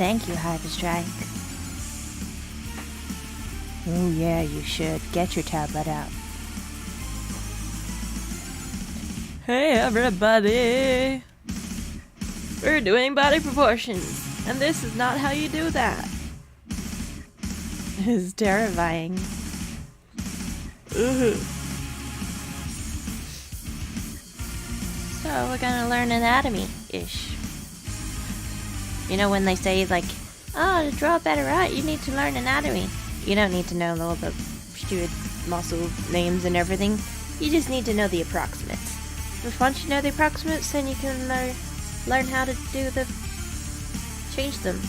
thank you, Hyperstrike. Oh yeah, you should. Get your tablet out. Hey everybody! We're doing body proportions, and this is not how you do that. It's terrifying. Ooh. So we're gonna learn anatomy-ish. You know when they say like, oh, to draw better art, you need to learn anatomy. You don't need to know all the stupid muscle names and everything. You just need to know the approximates. But once you know the approximates, then you can learn how to do change them.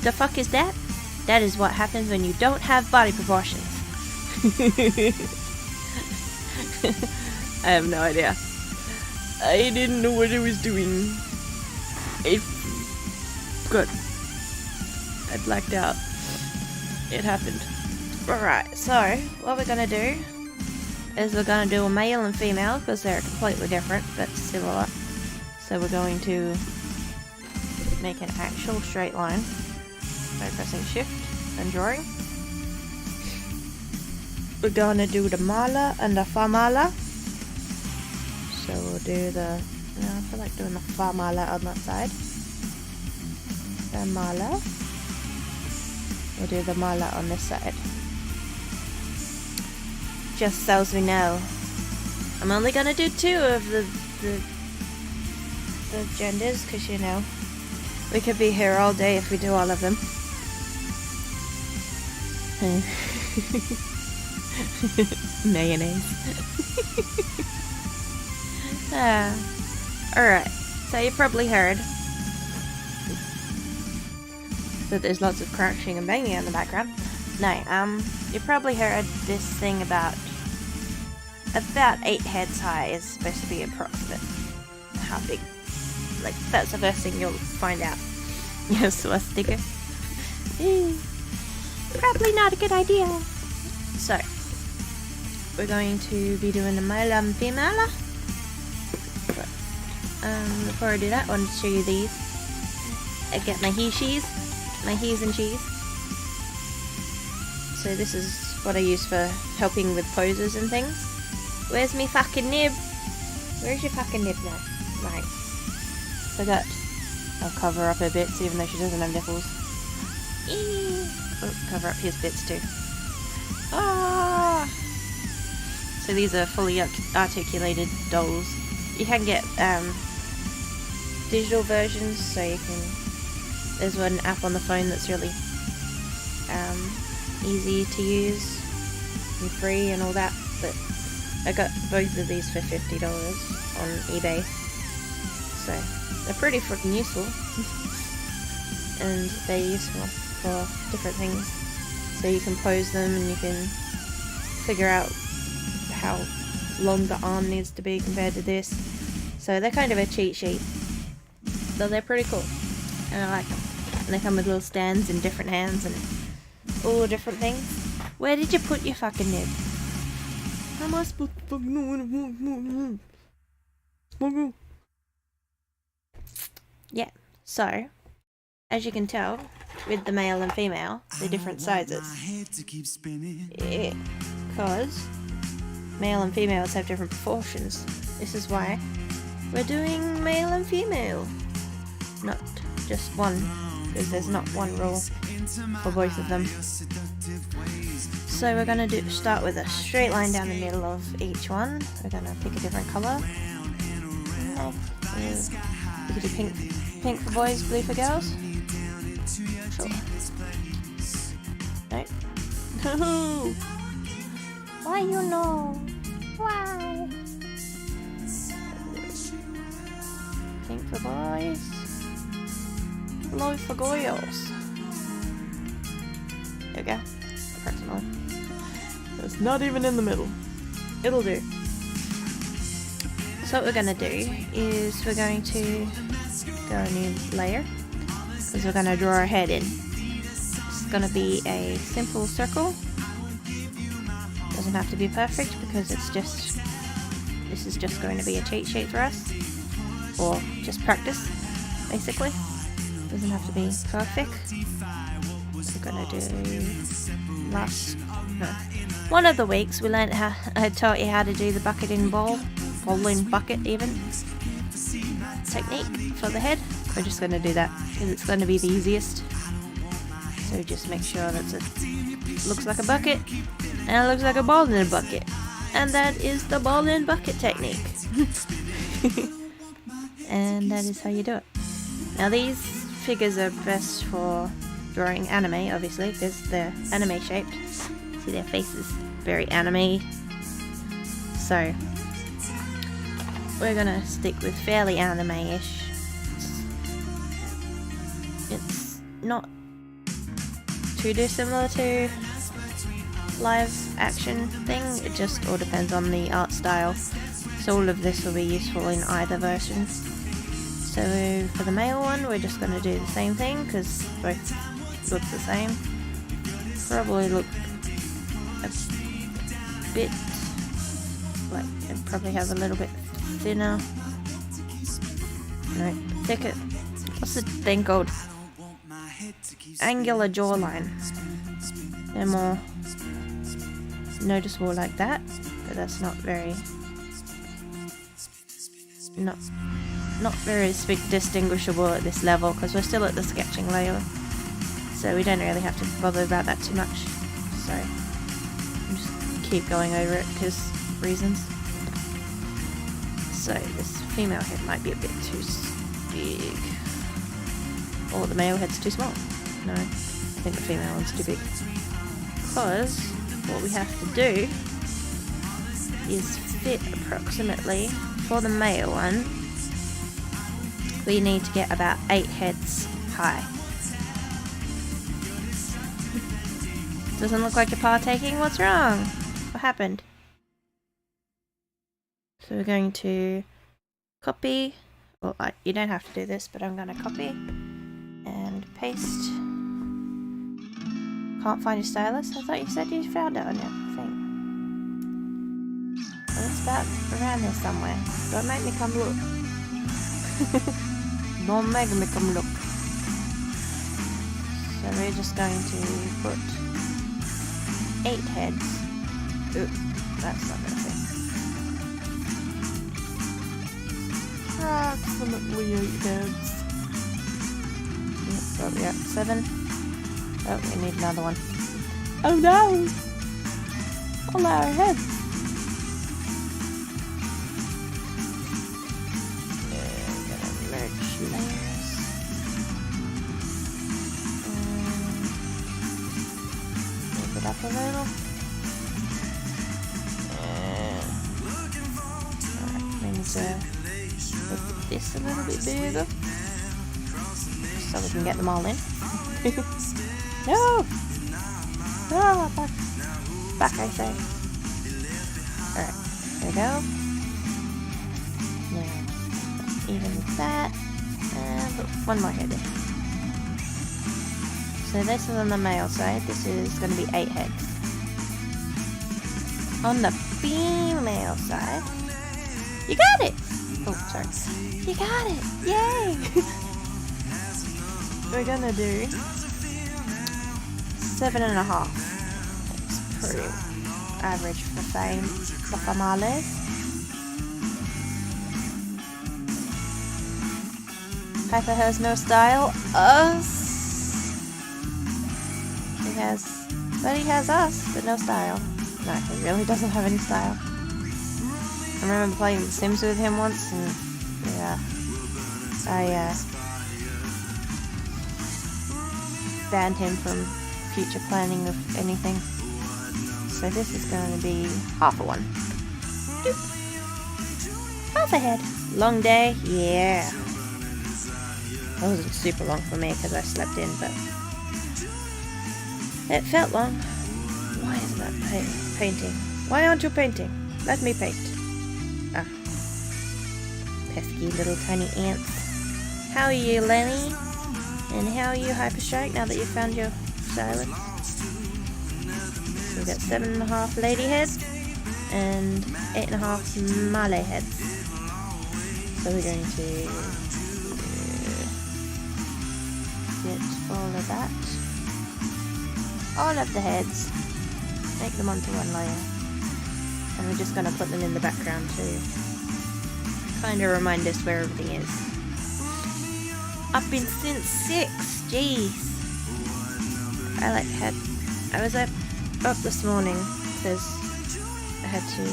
The fuck is that? That is what happens when you don't have body proportions. I have no idea. I didn't know what I was doing. I blacked out. It happened. Alright, so what we're gonna do is we're gonna do a male and female because they're completely different but similar. So we're going to make an actual straight line by pressing shift and drawing. We're gonna do the mala and the famala. So we'll do the, I feel like doing the famala on that side. The mala. We'll do the mala on this side. Just so as we know, I'm only gonna do 2 of the genders, because you know, we could be here all day if we do all of them. Mayonnaise. Alright, so you probably heard that there's lots of crunching and banging in the background. No, you probably heard this thing about 8 heads high is supposed to be approximate. How big? Like, that's the first thing you'll find out. Yes, swastika. Probably not a good idea. So, we're going to be doing the male and female. Before I do that, I wanted to show you these. I get my he's and she's. So this is what I use for helping with poses and things. Where's me fucking nib? Where's your fucking nib now? Right. So I'll cover up her bits even though she doesn't have nipples. Oh, cover up his bits too. Ah! So these are fully articulated dolls. You can get digital versions, so you can. There's one app on the phone that's really easy to use and free and all that. But I got both of these for $50 on eBay, so they're pretty freaking useful, and they're useful for different things. So you can pose them and you can figure out how long the arm needs to be compared to this. So they're kind of a cheat sheet. So they're pretty cool. And I like them. And they come with little stands in different hands and all different things. Where did you put your fucking nib? How am I supposed to fucking know? Yeah, so as you can tell, with the male and female, they're different sizes. Yeah, because male and females have different proportions. This is why we're doing male and female, not just one, because there's not one rule for both of them. So we're going to start with a straight line down the middle of each one. We're going to pick a different colour. We could do pink for boys, blue for girls. Sure. No. No. Why you know? Why? Pink for boys, blue for girls. There we go. Approximately. It's not even in the middle. It'll do. So what we're going to do is we're going to go a new layer, because we're going to draw our head in. It's going to be a simple circle. Doesn't have to be perfect because this is just going to be a cheat sheet for us, or just practice basically. Doesn't have to be perfect. We're gonna do one of the weeks we learned how I taught you how to do the bucket in bowl in bucket even technique for the head. We're just gonna do that because it's gonna be the easiest. So just make sure that it looks like a bucket and it looks like a ball in a bucket, and that is the ball in bucket technique. And that is how you do it. Now these figures are best for drawing anime, obviously, because they're anime shaped. See their faces, very anime. So we're gonna stick with fairly anime-ish. It's not too dissimilar to live action thing. It just all depends on the art style. So all of this will be useful in either version. So for the male one, we're just going to do the same thing because both look the same. Probably look a bit like it'd probably have a little bit thinner, no, thicker. What's the thing called? Angular jawline. They're more noticeable like that, but that's not very distinguishable at this level because we're still at the sketching layer, so we don't really have to bother about that too much. So I'll just keep going over it because reasons. So this female head might be a bit too big, or the male head's too small. No, I think the female one's too big, because what we have to do is fit approximately, for the male one, we need to get about 8 heads high. Doesn't look like you're partaking. What's wrong? What happened? So we're going to copy. Well, you don't have to do this, but I'm going to copy and paste. Can't find your stylus? I thought you said you found it on your thing. Well, it's about around there somewhere. Don't make me come look. Don't make me come look. So we're just going to put 8 heads. Ooh, that's not going to fit. Approximately 8 heads. Yep, probably at 7. Oh, we need another one. Oh no! All our heads! We're gonna merge layers. Move it up a little. Alright, we need to make this a little bit bigger, so we can get them all in. No! No! Back! Back, I say. Alright, there we go. Now, even that. And put one more head in. So this is on the male side. This is going to be 8 heads. On the female side. You got it! Oh, sorry. You got it! Yay! We're gonna do 7.5. It's pretty average for famales. Piper has no style. Us. He has us, but no style. No, he really doesn't have any style. I remember playing The Sims with him once, and yeah, I banned him from future planning of anything. So this is going to be half a one. Doop. Half a head. Long day? Yeah. It wasn't super long for me because I slept in, but it felt long. Why is that painting? Why aren't you painting? Let me paint. Ah. Pesky little tiny ants. How are you, Lenny? And how are you, Hyperstrike, now that you've found your stylus? So we've got 7.5 lady heads and 8.5 Malay heads. So we're going to get all of that. All of the heads. Make them onto one layer. And we're just going to put them in the background to kind of remind us where everything is. I've been since 6. Jeez. I was up this morning because I had to...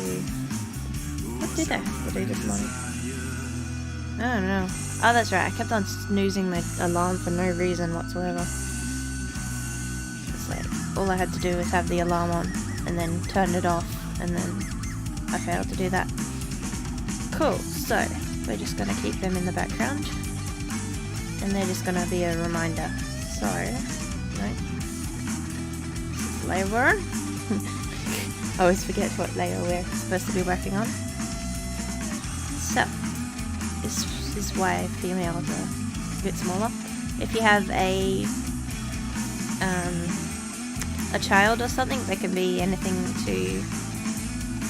What did I have to do this morning? I don't know. Oh, that's right. I kept on snoozing my alarm for no reason whatsoever. It's like, all I had to do was have the alarm on and then turn it off, and then I failed to do that. Cool. So, we're just going to keep them in the background. And they're just going to be a reminder. So, no. Layer we're on. I always forget what layer we're supposed to be working on. So, this is why females are a bit smaller. If you have a child or something, they can be anything to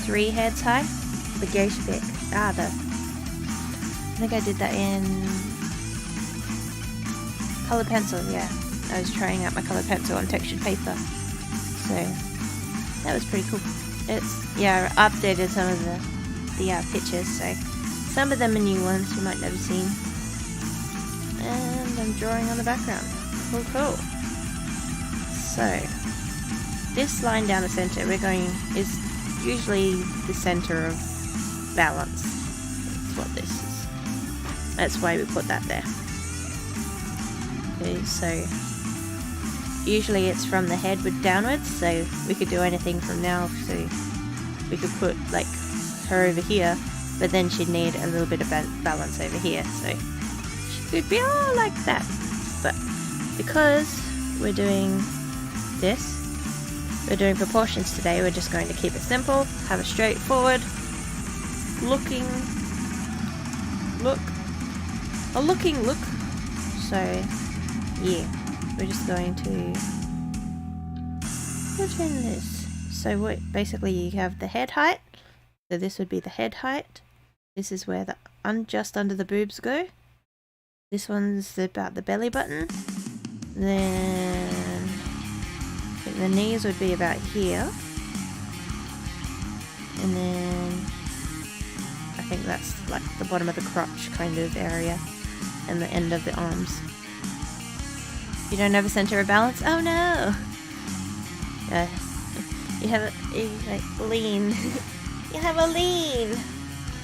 3 heads high. The gauge pick. I think I did that in colored pencil, yeah. I was trying out my colored pencil on textured paper. So, that was pretty cool. I updated some of the pictures, so some of them are new ones you might never seen. And I'm drawing on the background. Cool. So, this line down the center is usually the center of balance. That's what this is. That's why we put that there. Okay, so usually it's from the head downwards, so we could do anything from now. So we could put like her over here, but then she'd need a little bit of balance over here, so she could be all like that. But because we're doing this, we're doing proportions today, we're just going to keep it simple, have a straightforward looking look. So yeah, we're just going to put in this. So basically you have the head height. So this would be the head height. This is where the just under the boobs go. This one's about the belly button. Then I think the knees would be about here. And then I think that's like the bottom of the crotch kind of area. And the end of the arms. You don't have a center of balance? Oh no! You like lean. You have a lean!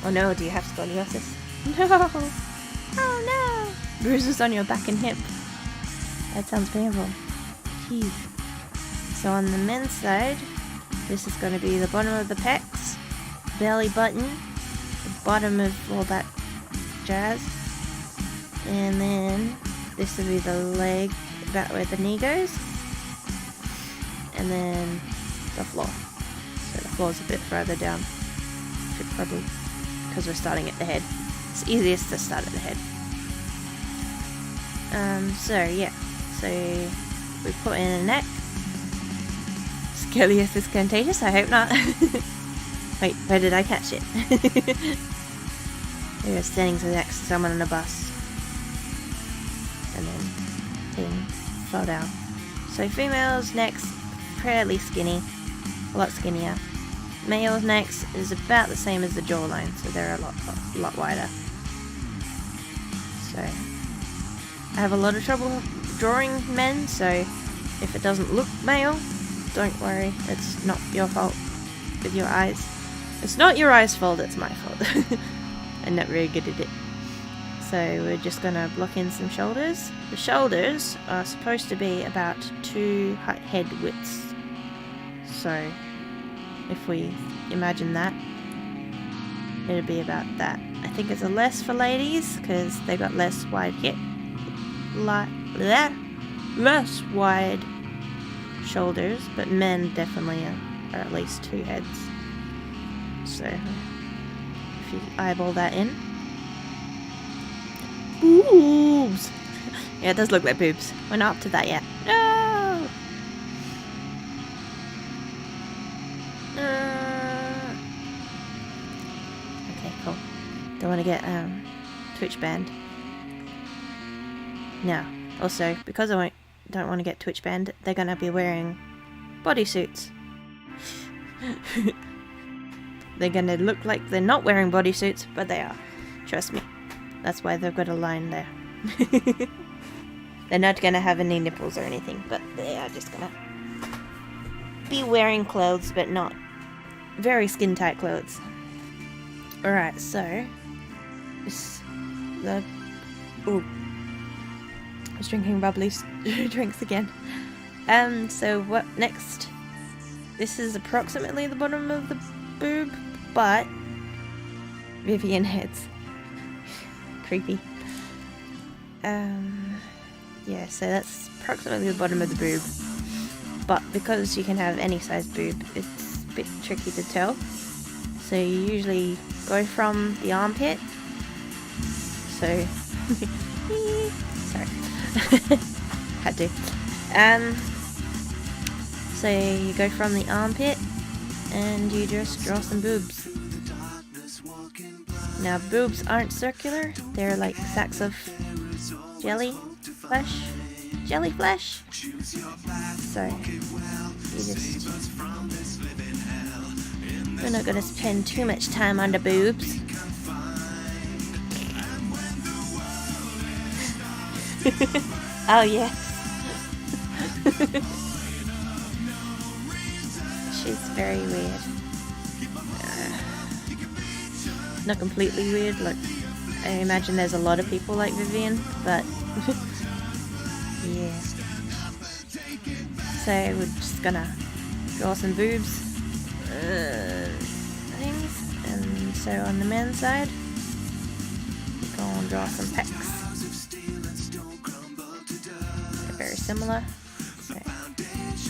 Oh no, do you have scoliosis? No! Oh no! Bruises on your back and hip. That sounds painful. Jeez. So on the men's side, this is going to be the bottom of the pecs, belly button, the bottom of all that jazz, and then this will be the leg, about where the knee goes, and then the floor. So the floor's a bit further down. Should probably, because we're starting at the head. It's easiest to start at the head. So we put in a neck. Scoliosis contagious? I hope not. Wait, where did I catch it? We were standing next to someone on a bus. And then thing fell down. So females' necks fairly skinny, a lot skinnier. Males' necks is about the same as the jawline, so they're a lot wider. So I have a lot of trouble drawing men, so if it doesn't look male, don't worry, it's not your fault with your eyes. It's not your eyes' fault, it's my fault. I'm not very good at it. So we're just going to block in some shoulders. The shoulders are supposed to be about 2 head widths. So if we imagine that, it'll be about that. I think it's a less for ladies because they got less wide hip, less wide shoulders, but men definitely are at least 2 heads. So if you eyeball that in, boobs. Yeah, it does look like boobs. We're not up to that yet. No. Okay, cool. Don't want to get Twitch banned. No, Also, because I don't want to get Twitch banned, they're gonna be wearing bodysuits. They're gonna look like they're not wearing bodysuits, but they are. Trust me. That's why they've got a line there. They're not gonna have any nipples or anything, but they are just gonna be wearing clothes, but not very skin tight clothes. Alright, so ooh, I was drinking bubbly drinks again. So what next? This is approximately the bottom of the boob, but Vivian heads. Creepy. Yeah, so that's approximately the bottom of the boob. But because you can have any size boob, it's a bit tricky to tell. So you usually go from the armpit. So sorry. Had to. So you go from the armpit and you just draw some boobs. Now boobs aren't circular, they're like sacks of jelly flesh. So you just, we're not gonna spend too much time on the boobs. Oh yes. She's very weird. Not completely weird, like I imagine there's a lot of people like Vivian, but yeah. So we're just gonna draw some boobs things, and so on the men's side we're gonna draw some pecs. They're very similar. So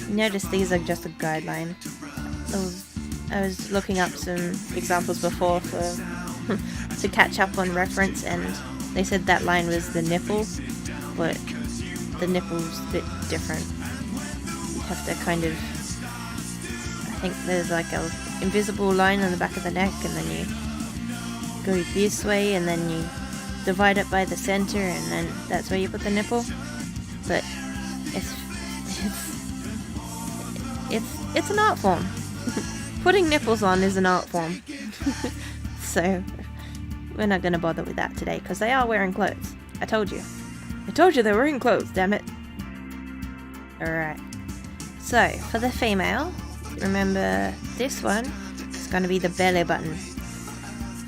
notice these are just a guideline. I was looking up some examples before to catch up on reference, and they said that line was the nipple, but the nipple's a bit different. You have to kind of, I think there's like a invisible line on the back of the neck, and then you go this way, and then you divide it by the center, and then that's where you put the nipple. But it's an art form. Putting nipples on is an art form. So we're not gonna bother with that today, because they are wearing clothes. I told you they're wearing clothes, damn it. Alright. So for the female, remember this one is gonna be the belly button.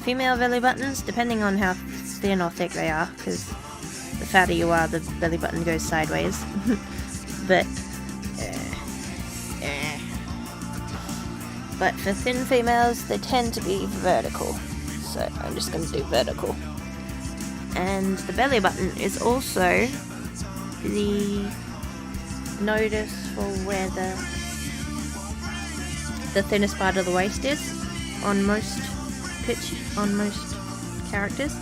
Female belly buttons, depending on how thin or thick they are, because the fatter you are, the belly button goes sideways. But for thin females, they tend to be vertical. So I'm just going to do vertical. And the belly button is also the nodus for where the thinnest part of the waist is on most characters.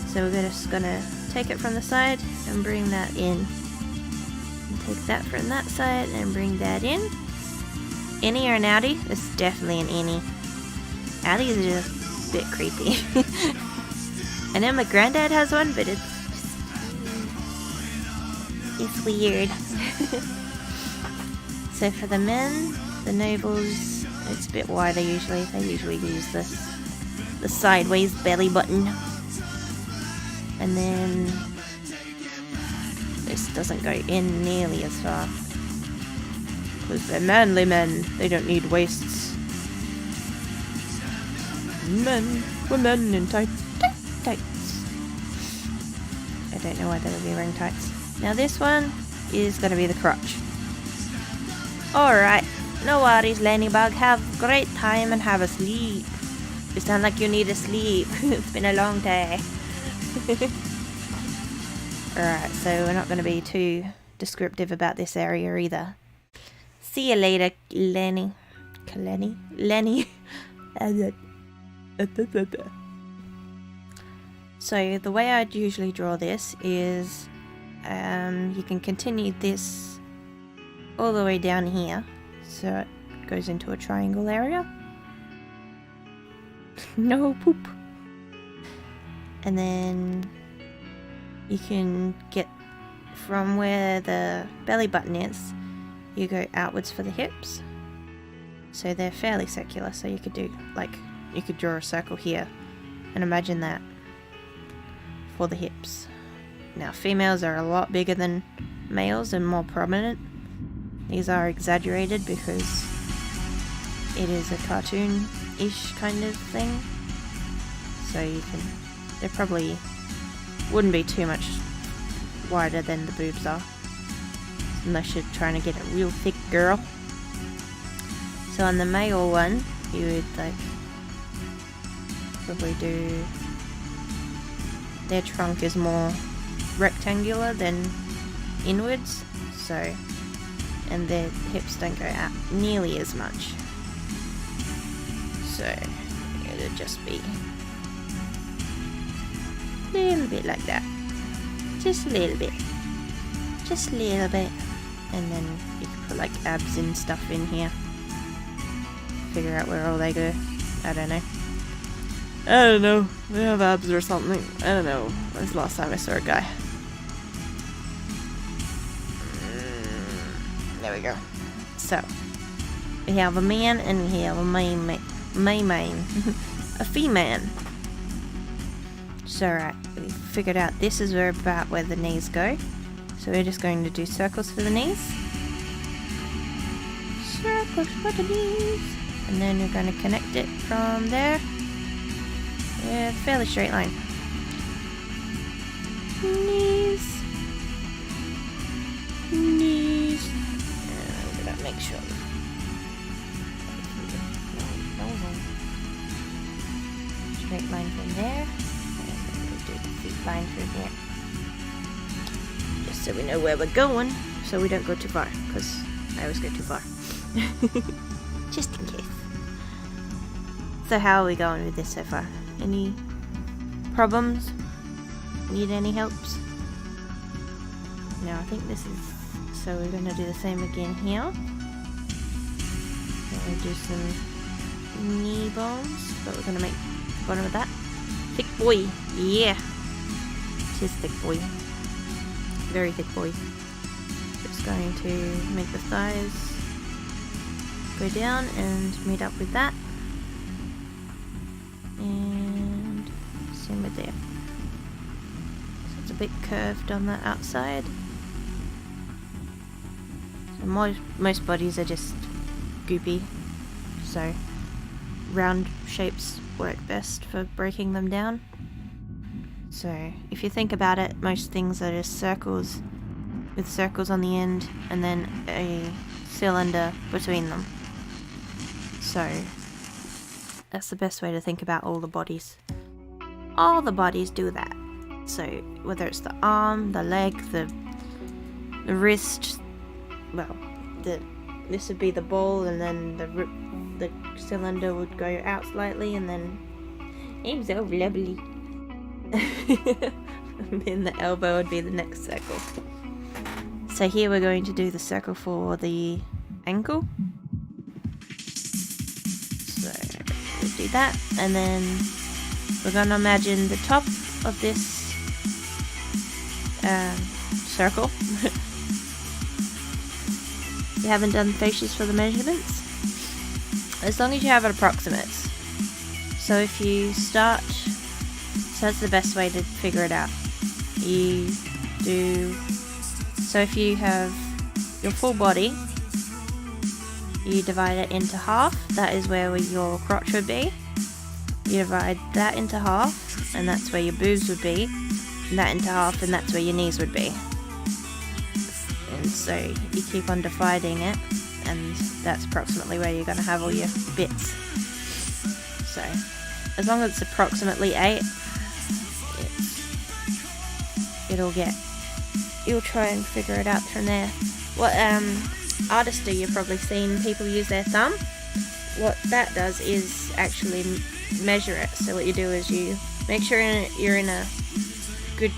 So we're just going to take it from the side and bring that in. And take that from that side and bring that in. Innie or an outie? It's definitely an innie. Outies are just a bit creepy. I know my granddad has one, but it's weird. So for the men, the navels, it's a bit wider usually. They usually use the sideways belly button. And then this doesn't go in nearly as far. Because they're manly men, they don't need waists. We're men in tights. I don't know why they would be wearing tights. Now this one is going to be the crotch. Alright, no worries Lennybug, have a great time and have a sleep. You sound like you need a sleep. It's been a long day. Alright, so we're not going to be too descriptive about this area either. See you later, Lenny. So the way I'd usually draw this is you can continue this all the way down here, so it goes into a triangle area. No poop. And then you can get from where the belly button is, you go outwards for the hips. So they're fairly circular, so you could do, like, you could draw a circle here and imagine that for the hips. Now females are a lot bigger than males and more prominent. These are exaggerated because it is a cartoon-ish kind of thing. So you can, they probably wouldn't be too much wider than the boobs are, unless you're trying to get a real thick girl. So on the male one, you would like probably do, their trunk is more rectangular than inwards, so, and their hips don't go out nearly as much. So it'll just be a little bit like that. Just a little bit. Just a little bit. And then you can put like abs and stuff in here. Figure out where all they go. I don't know. They have abs or something. I don't know. That was the last time I saw a guy. There we go. So, we have a man and we have a main. A female. So right, we figured out this is about where the knees go. So we're just going to do circles for the knees. Circles for the knees. And then you're going to connect it from there. Yeah, fairly straight line. Knees. Knees. And I'm going to make sure. Straight line from there. Do the feet line through here, just so we know where we're going, so we don't go too far, because I always go too far. Just in case. So how are we going with this so far? Any problems? Need any helps? No, I think this is, so we're going to do the same again here. We'll do some knee bones, but we're going to make the bottom of that thick boy. Yeah, it is thick boy. Very thick boy. Just going to make the thighs go down and meet up with that. And same with there. So it's a bit curved on the outside. So most bodies are just goopy. So round shapes work best for breaking them down. So if you think about it, most things are just circles with circles on the end and then a cylinder between them. So that's the best way to think about all the bodies. All the bodies do that. So whether it's the arm, the leg, the wrist, well, this would be the ball, and then the cylinder would go out slightly, and then I'm so lovely. And then the elbow would be the next circle. So here we're going to do the circle for the ankle. So we'll do that, and then we're going to imagine the top of this circle. You haven't done fascias for the measurements? As long as you have it approximates. So if you start, so that's the best way to figure it out. You do, so if you have your full body, you divide it into half. That is where your crotch would be. You divide that into half, and that's where your boobs would be. And that into half, and that's where your knees would be. And so you keep on dividing it, and that's approximately where you're going to have all your bits. So as long as it's approximately 8, you'll try and figure it out from there. What artistry, you've probably seen people use their thumb. What that does is actually measure it. So what you do is you make sure you're in a good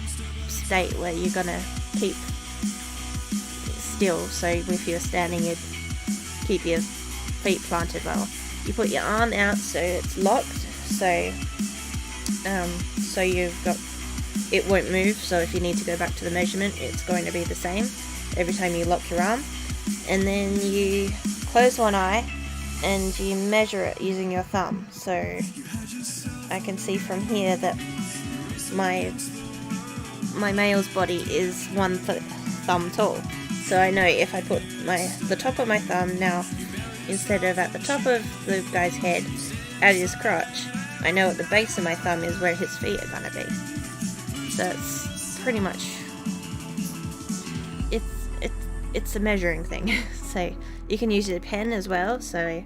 state where you're gonna keep still. So if you're standing, you'd keep your feet planted well. You put your arm out so it's locked. So you've got it won't move, so if you need to go back to the measurement, it's going to be the same every time you lock your arm. And then you close one eye and you measure it using your thumb. So I can see from here that my male's body is one thumb tall. So I know if I put the top of my thumb now, instead of at the top of the guy's head, at his crotch, I know at the base of my thumb is where his feet are gonna be. So it's pretty much, it's a measuring thing. So you can use a pen as well. So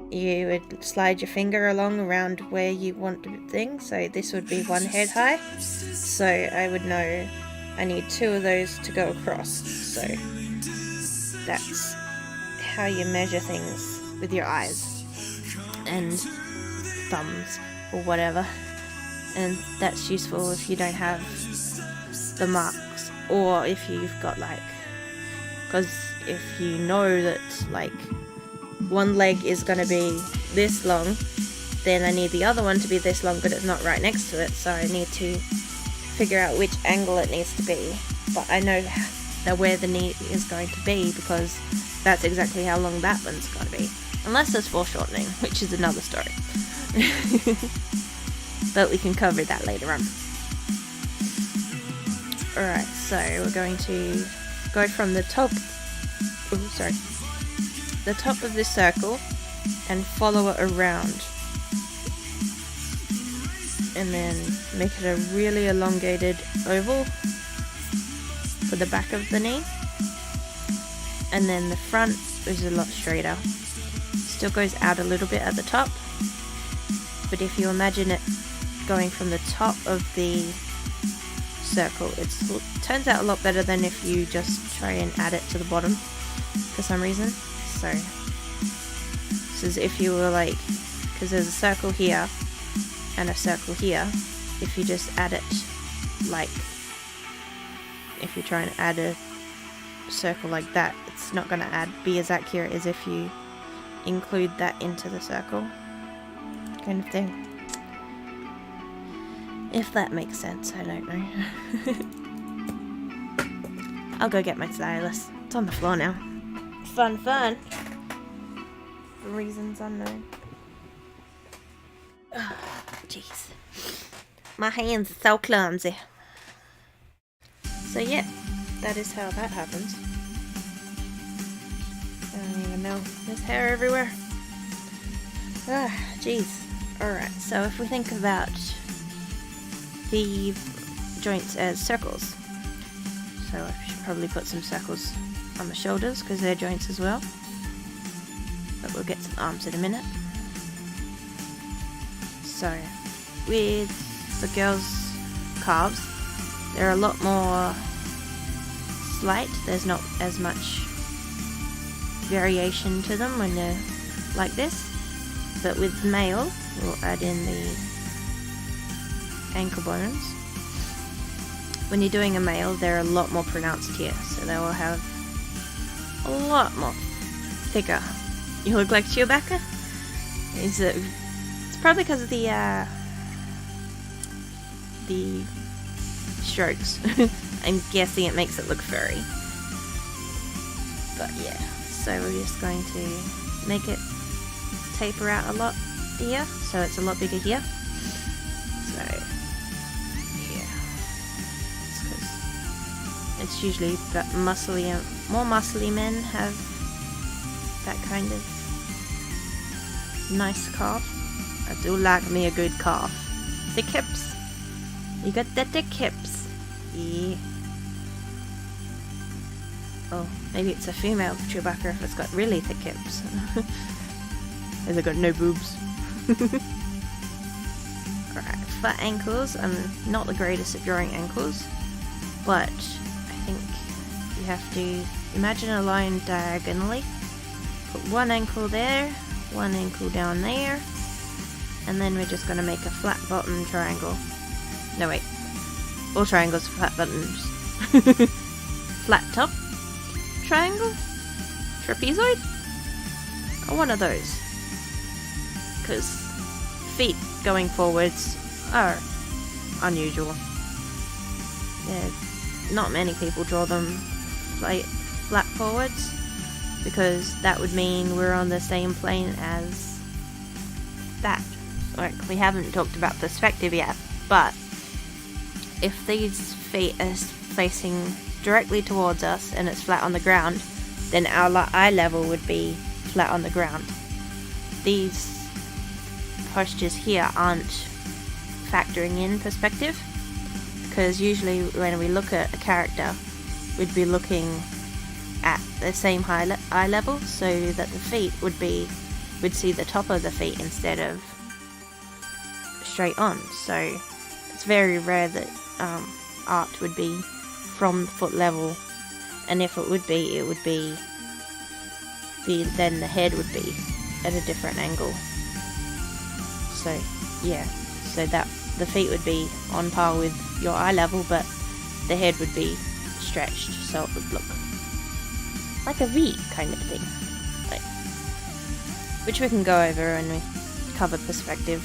you would slide your finger along around where you want the thing. So this would be 1 head high. So I would know I need 2 of those to go across. So that's how you measure things with your eyes and thumbs or whatever. And that's useful if you don't have the marks, or if you've got because if you know that one leg is going to be this long, then I need the other one to be this long, but it's not right next to it, so I need to figure out which angle it needs to be. But I know where the knee is going to be, because that's exactly how long that one's going to be. Unless there's foreshortening, which is another story. But we can cover that later on. Alright, so we're going to go from the top, the top of this circle and follow it around. And then make it a really elongated oval for the back of the knee. And then the front is a lot straighter. Still goes out a little bit at the top. But if you imagine it going from the top of the circle, it turns out a lot better than if you just try and add it to the bottom for some reason. So as if you were because there's a circle here and a circle here, if you just add it if you're trying to add a circle like that, it's not going to be as accurate as if you include that into the circle kind of thing. If that makes sense, I don't know. I'll go get my stylus. It's on the floor now. Fun. For reasons unknown. Oh, jeez. My hands are so clumsy. So yeah, that is how that happens. I don't even know. There's hair everywhere. Ah, jeez. Alright, so if we think about the joints as circles, so I should probably put some circles on the shoulders because they're joints as well, but we'll get to the arms in a minute. So with the girls' calves, they're a lot more slight. There's not as much variation to them when they're like this, but with male we'll add in the ankle bones. When you're doing a male, they're a lot more pronounced here, so they will have a lot more thicker. You look like Chewbacca? It's probably because of the strokes. I'm guessing it makes it look furry. But yeah, so we're just going to make it taper out a lot here, so it's a lot bigger here. So yeah, it's usually that more muscly men have that kind of nice calf. I do like me a good calf. Thick hips. You got the thick hips. Yeah. Oh, maybe it's a female Chewbacca if it's got really thick hips. Has it got no boobs? Alright, for ankles, I'm not the greatest at drawing ankles, but I think you have to imagine a line diagonally. Put one ankle there, one ankle down there, and then we're just going to make a flat bottom triangle. No wait, all triangles are flat bottoms. Flat top triangle? Trapezoid? Or one of those. Because feet going forwards are unusual. not many people draw them flat forwards, because that would mean we're on the same plane as that. Like, we haven't talked about perspective yet, but if these feet are facing directly towards us and it's flat on the ground, then our eye level would be flat on the ground. These postures here aren't factoring in perspective, because usually when we look at a character, we'd be looking at the same eye level, so that the feet we'd see the top of the feet instead of straight on. So it's very rare that art would be from foot level, and if it would be, then the head would be at a different angle. So yeah, so that the feet would be on par with your eye level, but the head would be stretched, so it would look like a V kind of thing. Like, which we can go over when we cover perspective,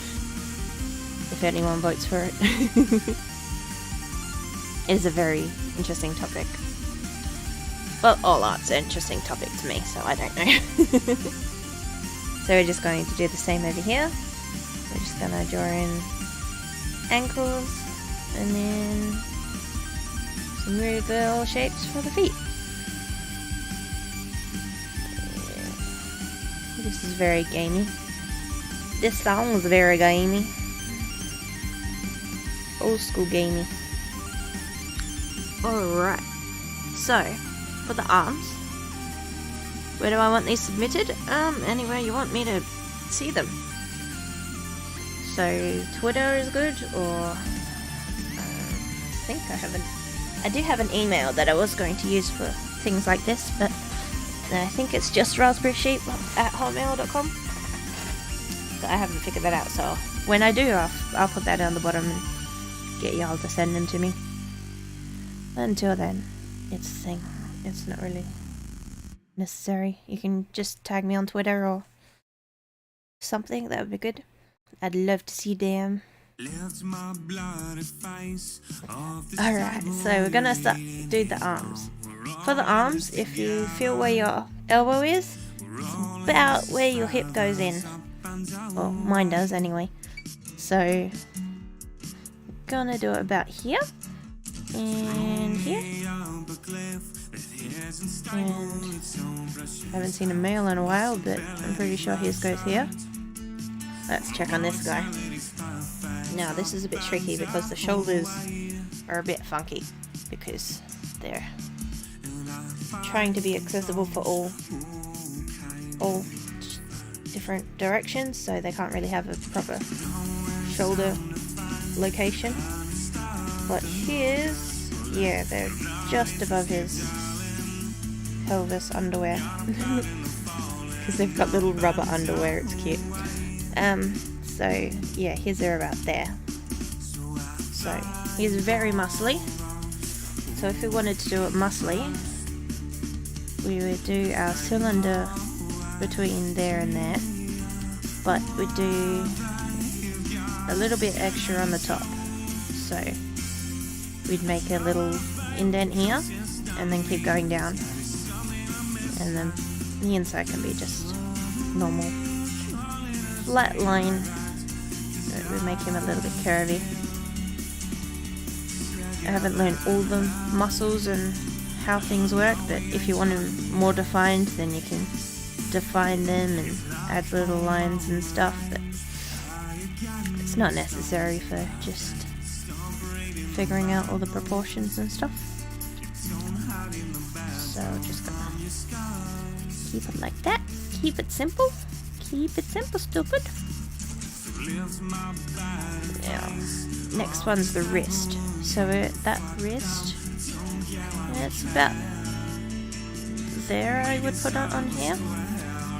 if anyone votes for it. It is a very interesting topic. Well, all art's an interesting topic to me, so I don't know. So we're just going to do the same over here. We're just going to draw in ankles, and then some weird little shapes for the feet. This is very gamey. This song was very gamey. Old school gamey. Alright, so for the arms, where do I want these submitted? Anywhere you want me to see them. So Twitter is good, or I do have an email that I was going to use for things like this, but I think it's just raspberrysheep@hotmail.com. So I haven't figured that out, so when I do, I'll put that down the bottom and get y'all to send them to me. Until then, it's not really necessary. You can just tag me on Twitter or something, that would be good. I'd love to see them. Alright, so we're gonna do the arms. For the arms, if you feel where your elbow is, it's about where your hip goes in. Well, mine does anyway. So, gonna do it about here. And here. And I haven't seen a male in a while, but I'm pretty sure his goes here. Let's check on this guy. Now this is a bit tricky because the shoulders are a bit funky, because they're trying to be accessible for all different directions, so they can't really have a proper shoulder location. But his, yeah, they're just above his pelvis underwear. Because they've got little rubber underwear, it's cute. So yeah, his are about there. So he's very muscly. So if we wanted to do it muscly, we would do our cylinder between there and there, but we'd do a little bit extra on the top. So we'd make a little indent here and then keep going down, and then the inside can be just normal flat line. We make him a little bit curvy. I haven't learned all the muscles and how things work, but if you want them more defined, then you can define them and add little lines and stuff, but it's not necessary for just figuring out all the proportions and stuff. So just gonna keep it like that. Keep it simple. Keep it simple, stupid. Yeah. Next one's the wrist. So that wrist, it's about there. I would put it on here.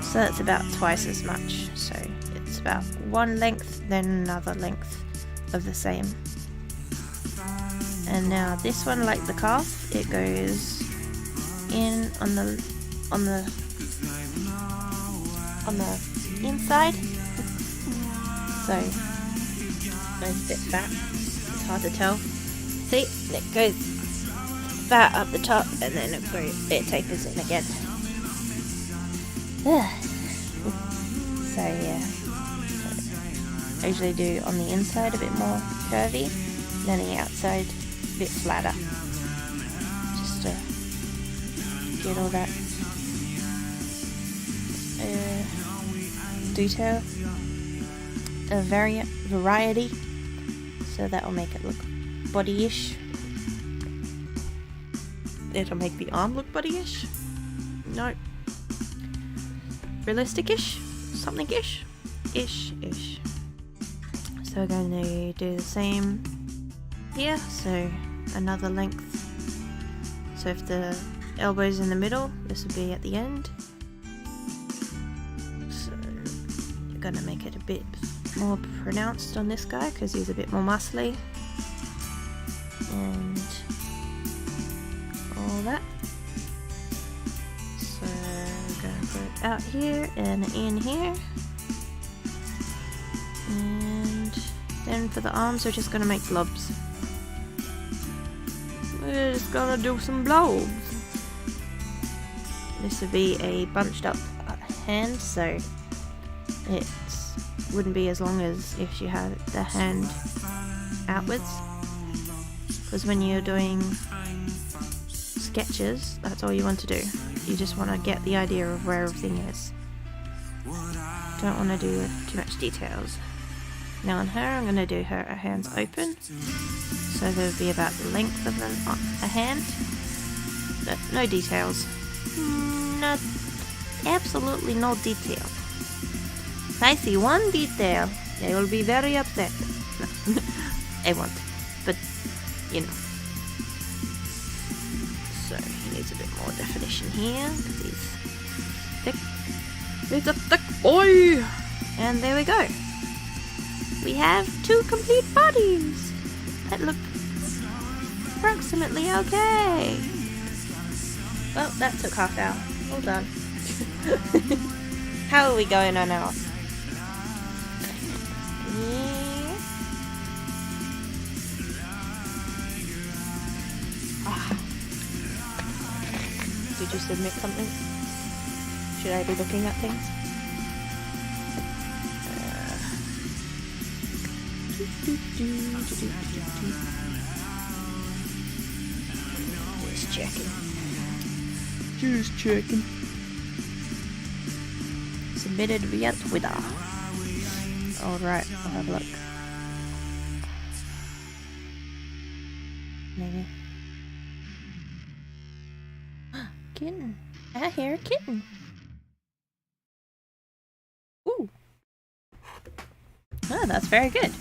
So that's about twice as much. So it's about one length, then another length of the same. And now this one, like the calf, it goes in on the inside. So it's a bit fat. It's hard to tell. See, it goes fat up the top and then it tapers in again. So yeah, I usually do on the inside a bit more curvy, and then the outside a bit flatter, just to get all that detail, a variety, so that will make it look body-ish. It'll make the arm look body-ish. No. Realistic-ish? Something-ish? Ish. So we're going to do the same here. So another length. So if the elbow's in the middle, this will be at the end. So you're going to make it a bit more pronounced on this guy because he's a bit more muscly. And all that. So we're going to put it out here and in here. And then for the arms, we're just going to make blobs. We're just going to do some blobs. This would be a bunched up hand, so it wouldn't be as long as if you had the hand outwards. Because when you're doing sketches, that's all you want to do. You just want to get the idea of where everything is. Don't want to do too much details. Now on her, I'm going to do her hands open. So there'll be about the length of a hand. But no details. Absolutely no detail. If I see one detail, I will be very upset. No, I won't. But, you know. So he needs a bit more definition here, because he's thick. He's a thick boy! And there we go. We have 2 complete bodies that look approximately okay. Well, that took half hour. Well done. How are we going on now? Yeah. Did you submit something? Should I be looking at things? Just checking. Submitted via Twitter. Alright, I'll have a look. Maybe. Kitten. I hear a kitten. Ooh. Oh, that's very good.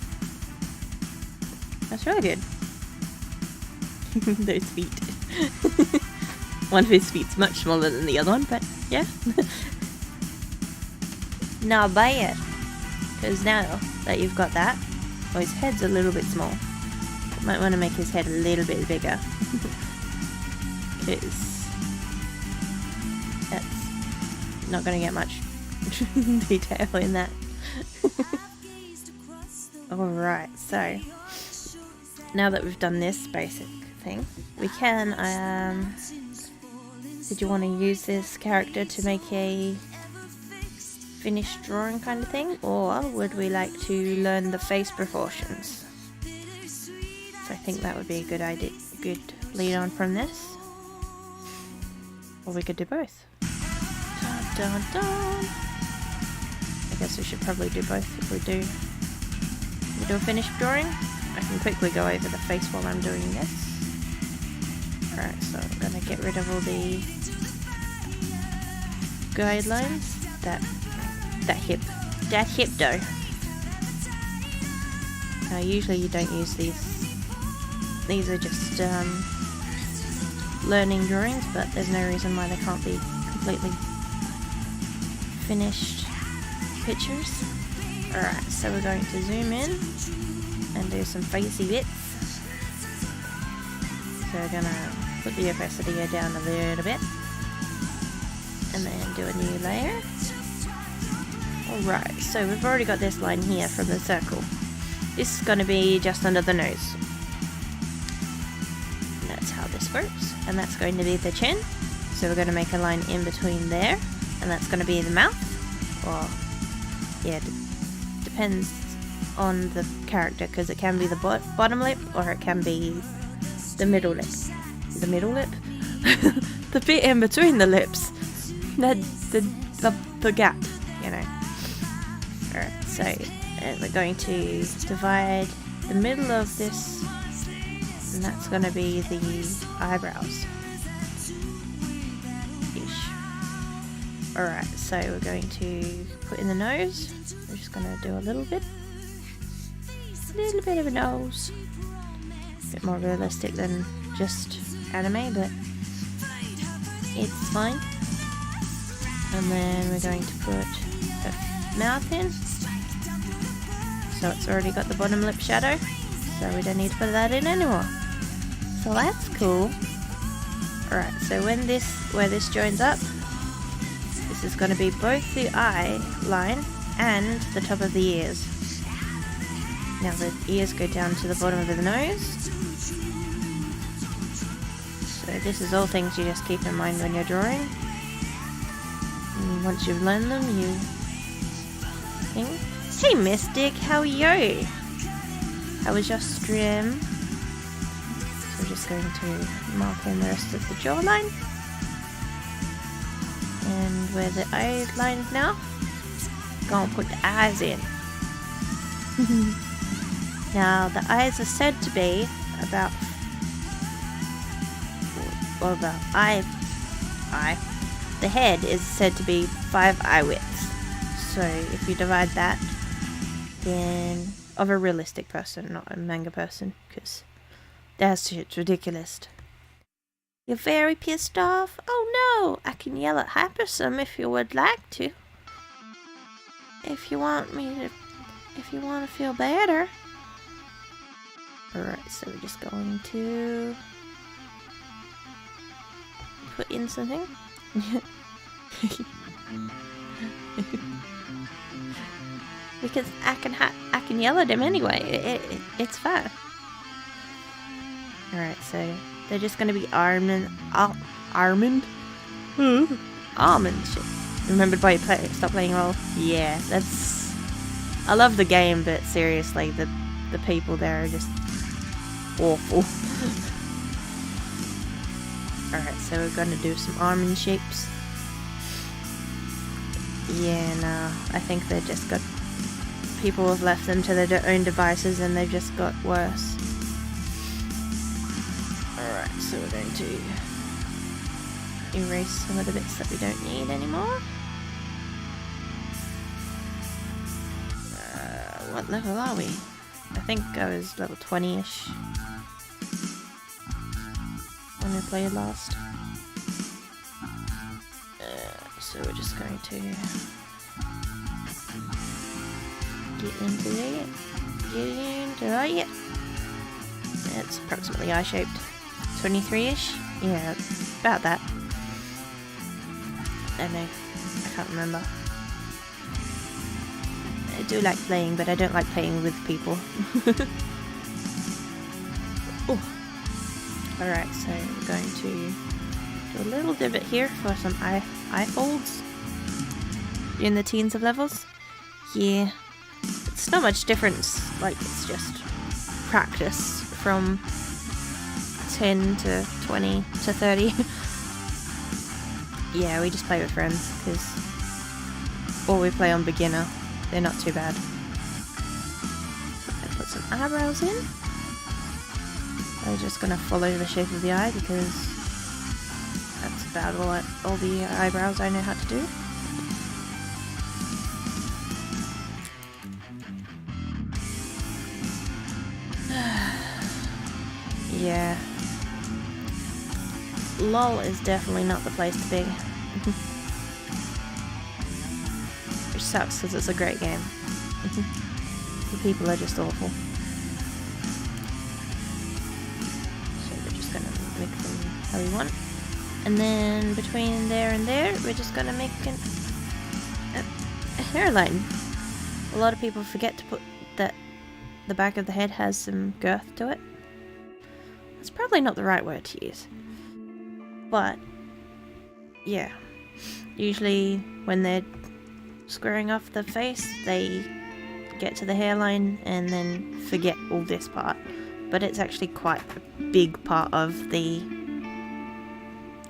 That's really good. Those feet. One of his feet's much smaller than the other one, but yeah. Not bad. Because now that you've got that, well, his head's a little bit small. Might want to make his head a little bit bigger. Because that's not going to get much detail in that. Alright, so now that we've done this basic thing, we can, did you want to use this character to make a finished drawing kind of thing, or would we like to learn the face proportions? So I think that would be a good idea, good lead on from this. Or we could do both. Dun, dun, dun. I guess we should probably do both if we do a finished drawing. I can quickly go over the face while I'm doing this. Alright, so I'm going to get rid of all the guidelines. That hip though. Usually you don't use these. These are just learning drawings, but there's no reason why they can't be completely finished pictures. Alright, so we're going to zoom in and do some facey bits. So we're gonna put the opacity down a little bit and then do a new layer. Alright, so we've already got this line here from the circle. This is going to be just under the nose. that's how this works. And that's going to be the chin. So we're going to make a line in between there, and that's going to be the mouth. Well, yeah, depends on the character, because it can be the bottom lip, or it can be the middle lip. The middle lip? The bit in between the lips. The gap, you know. Alright, so we're going to divide the middle of this, and that's going to be the eyebrows. Alright, so we're going to put in the nose. We're just going to do a little bit of a nose. A bit more realistic than just anime, but it's fine. And then we're going to put the mouth in. So it's already got the bottom lip shadow, so we don't need to put that in anymore. So that's cool. Alright, so where this joins up, this is going to be both the eye line and the top of the ears. Now the ears go down to the bottom of the nose. So this is all things you just keep in mind when you're drawing. And once you've learned them, you think, "Hey Mystic, how are you? How was your stream?" So we're just going to mark in the rest of the jawline. And where the eye line now, gonna put the eyes in. Now the eyes are said to be about, well, the head is said to be 5 eye widths. So if you divide that, then of a realistic person, not a manga person, because that shit's ridiculous. You're very pissed off? Oh no! I can yell at Hypersum if you would like to. If you want to feel better. Alright, so we're just going to put in something. Because I can yell at him anyway. It's fine. Alright, so they're just gonna be almond shit. Remembered why you stop playing role? Yeah, that's. I love the game, but seriously, the people there are just awful. Alright, so we're gonna do some almond shapes. Yeah, no, I think they just got. People have left them to their own devices and they've just got worse. Alright, so we're going to erase some of the bits that we don't need anymore. What level are we? I think I was level 20-ish when we played last. So we're just going to get into it. It's approximately eye-shaped. 23-ish? Yeah, about that. I don't know. I can't remember. I do like playing, but I don't like playing with people. Alright, so we're going to do a little divot here for some eye folds in the teens of levels. Yeah, it's not much difference, like it's just practice from 10 to 20 to 30. Yeah, we just play with friends, or we play on beginner. They're not too bad. I put some eyebrows in. I'm just gonna follow the shape of the eye because that's about all the eyebrows I know how to do. Yeah. LOL is definitely not the place to be. Which sucks because it's a great game. The people are just awful. So we're just gonna make them how we want. And then between there and there, we're just gonna make a hairline. A lot of people forget to put that the back of the head has some girth to it. It's probably not the right word to use. But, yeah. Usually when they're squaring off the face, they get to the hairline and then forget all this part. But it's actually quite a big part of the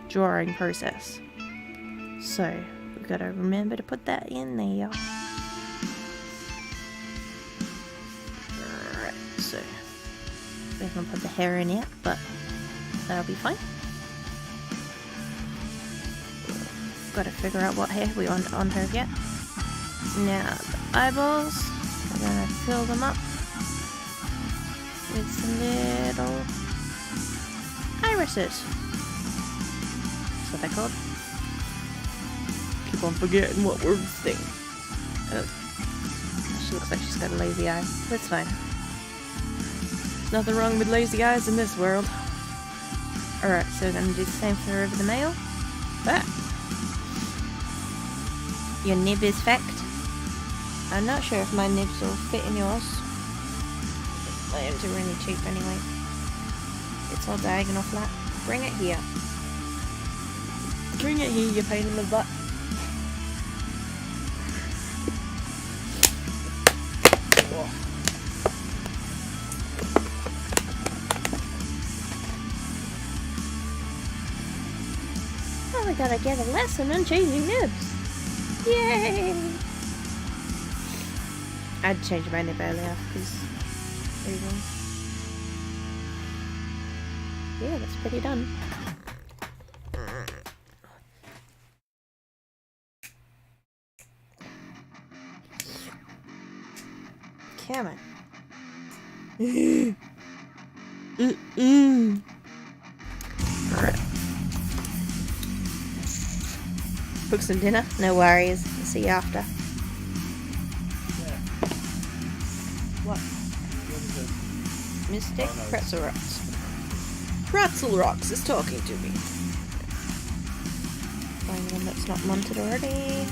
drawing process. So, we've got to remember to put that in there. Alright, so we're going to put the hair in yet, but that'll be fine. Got to figure out what hair we want on her yet. Now, the eyeballs, we're going to fill them up with some little irises. That's what they're called. Keep on forgetting what we're saying. Oh. She looks like she's got a lazy eye. That's fine. There's nothing wrong with lazy eyes in this world. Alright, so we're going to do the same for over the male. Ah. Your nib is fact. I'm not sure if my nibs will fit in yours. My nibs are really cheap anyway. It's all diagonal flat. Bring it here. Bring it here, you pain in the butt. Oh, we gotta get a lesson on changing nibs. Yay! I'd change my nib earlier because reasons. Yeah, that's pretty done. Come on. Alright. Cook some dinner? No worries. I'll see you after. What? Mystic Pretzel Rocks. Pretzel Rocks is talking to me. Find one that's not munted already.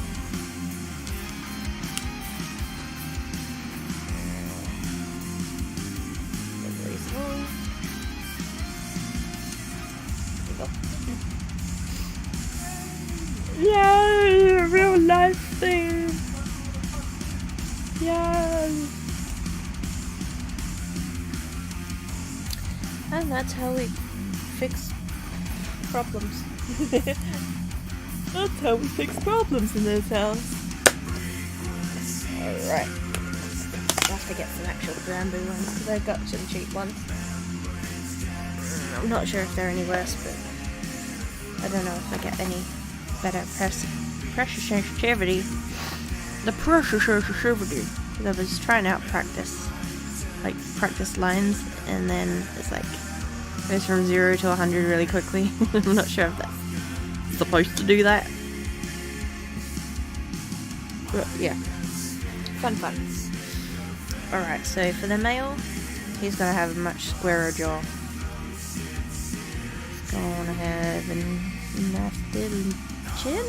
Yay! Real life thing! Yay! And that's how we fix problems. That's how we fix problems in this house. Alright. I'll have to get some actual bamboo ones because I've got some cheap ones. I'm not sure if they're any worse, but I don't know if I get any better pressure sensitivity. The pressure sensitivity. Because I was trying out practice lines, and then it's like it goes from 0 to 100 really quickly. I'm not sure if that's supposed to do that. But yeah, fun. Alright, so for the male, he's gonna have a much squarer jaw. He's gonna have a nice little chin.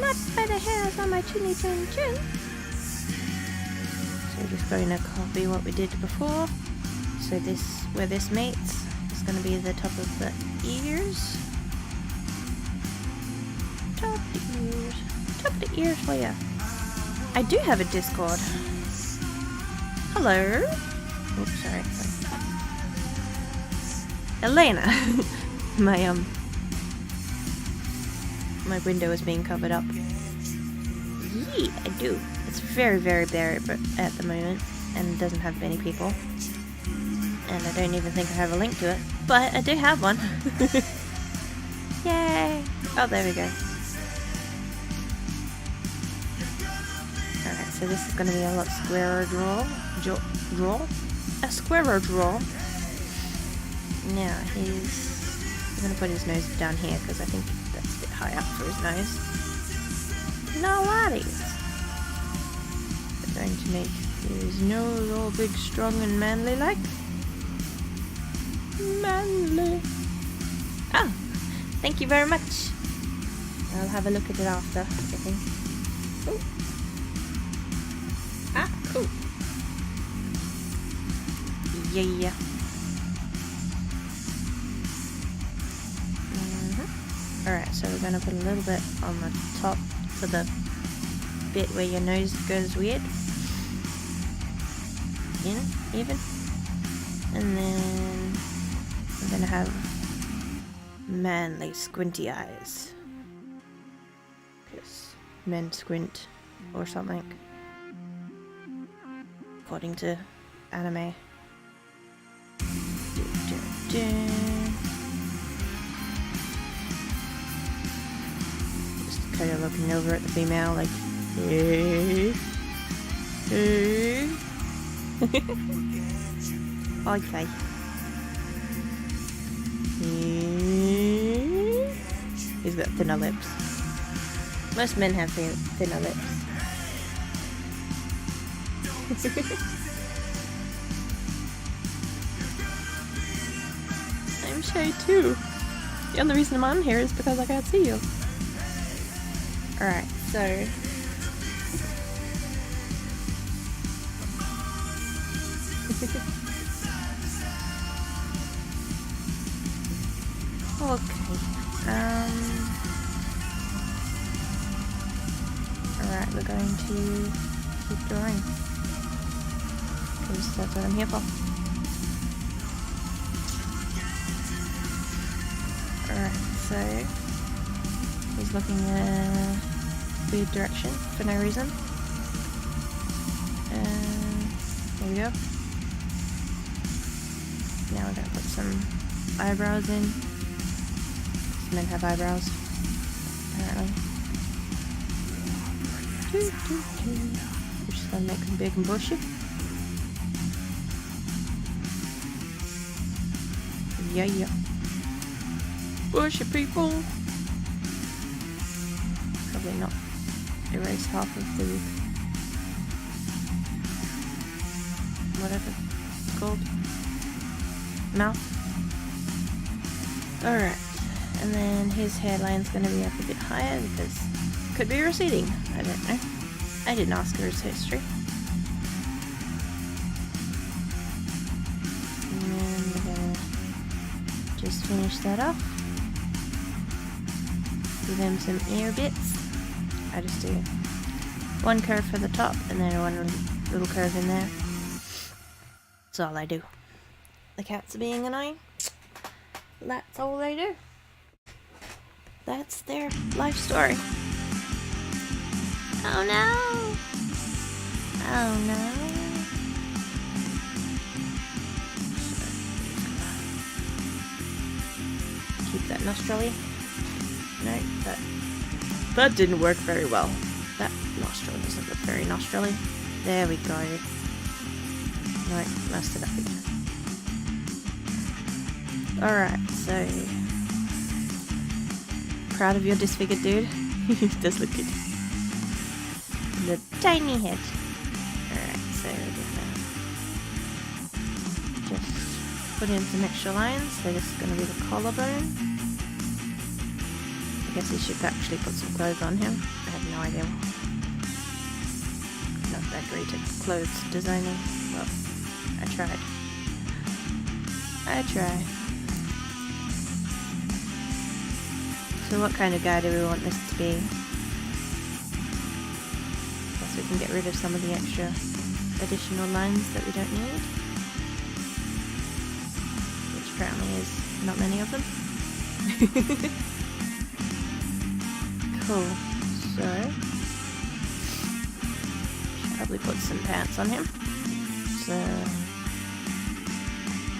Not by the hairs on my chinny chin chin. So we're just going to copy what we did before. So this, where this meets, is going to be the top of the ears. Top of the ears. Top of the ears where? I do have a Discord. Hello. Oops, sorry. Elena. My window is being covered up. Yeah, I do. It's very, very bare at the moment, and it doesn't have many people. And I don't even think I have a link to it, but I do have one. Yay! Oh, there we go. Alright, so this is going to be a lot squarer draw. A squarer draw. Now, I'm going to put his nose down here, because I think that's a bit high up for his nose. No worries. We're going to make his nose all big, strong, and manly like. Manly. Oh, thank you very much. I'll have a look at it after, I think. Ooh. Ah, cool. Alright, so we're gonna put a little bit on the top for the bit where your nose goes weird. In, even. And then we're gonna have manly squinty eyes. Because men squint or something. According to anime. Just kind of looking over at the female like, hey, hey. Okay. He's got thinner lips. Most men have thinner lips. I'm shy too. The only reason I'm on here is because I can't see you. Alright, so okay. Alright, we're going to keep drawing. Because that's what I'm here for. Alright, so he's looking in a weird direction for no reason. There we go. Now we're going to put some eyebrows in. Men have eyebrows, apparently. We're just going to make them big and bushy. Yeah. Bushy people! Probably not erase half of the whatever it's called. Mouth. Alright. And then his hairline's going to be up a bit higher because it could be receding. I don't know. I didn't ask her his history. And then we're going to just finish that off. Give him some ear bits. I just do one curve for the top and then one little curve in there. That's all I do. The cats are being annoying. That's all they do. That's their life story. Oh no! Oh no! Keep that nostril. No, that didn't work very well. That nostril doesn't look very nostril-y. There we go. No, messed it up again. Alright, so proud of your disfigured dude. He does look good. The tiny head. Alright, so we're gonna just put in some extra lines. So this is gonna be the collarbone. I guess he should actually put some clothes on him. I have no idea. Not that great at clothes designing. Well, I tried. So what kind of guy do we want this to be? Guess we can get rid of some of the extra additional lines that we don't need. Which apparently is not many of them. Cool. So, should probably put some pants on him. So,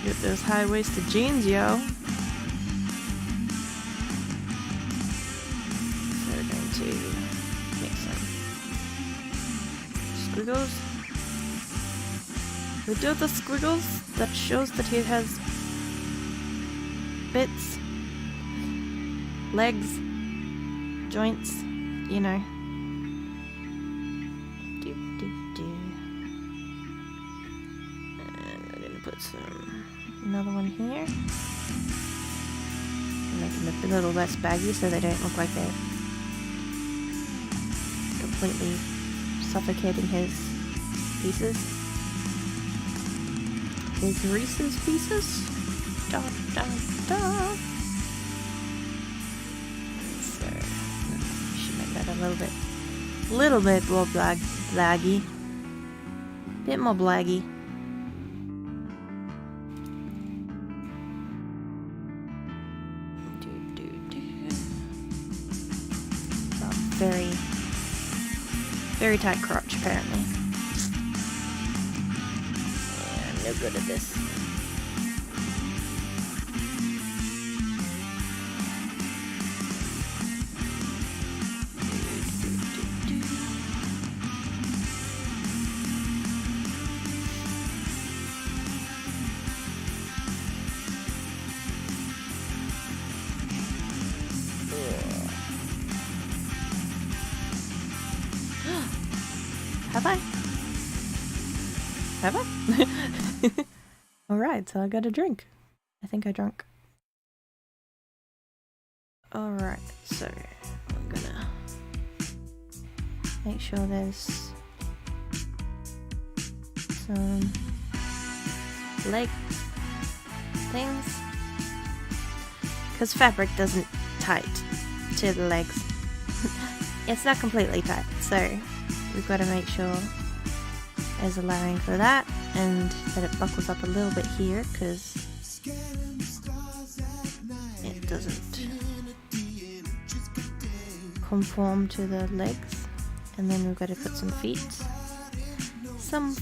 get those high-waisted jeans, yo. To make some squiggles. We do the squiggles that shows that he has bits, legs, joints, you know. And we're gonna put another one here. Make them a little less baggy so they don't look like they're completely suffocating his pieces. His Reese's Pieces? Da, da, da. little bit more blaggy. Bit more blaggy. Very, very tight crotch apparently. Yeah, I'm no good at this. Have I? Have I? Alright, so I got a drink. I think I drank. Alright, so I'm gonna make sure there's some leg things. Because fabric doesn't tight to the legs. It's not completely tight, so we've got to make sure there's allowing for that and that it buckles up a little bit here because it doesn't conform to the legs. And then we've got to put some feet. No.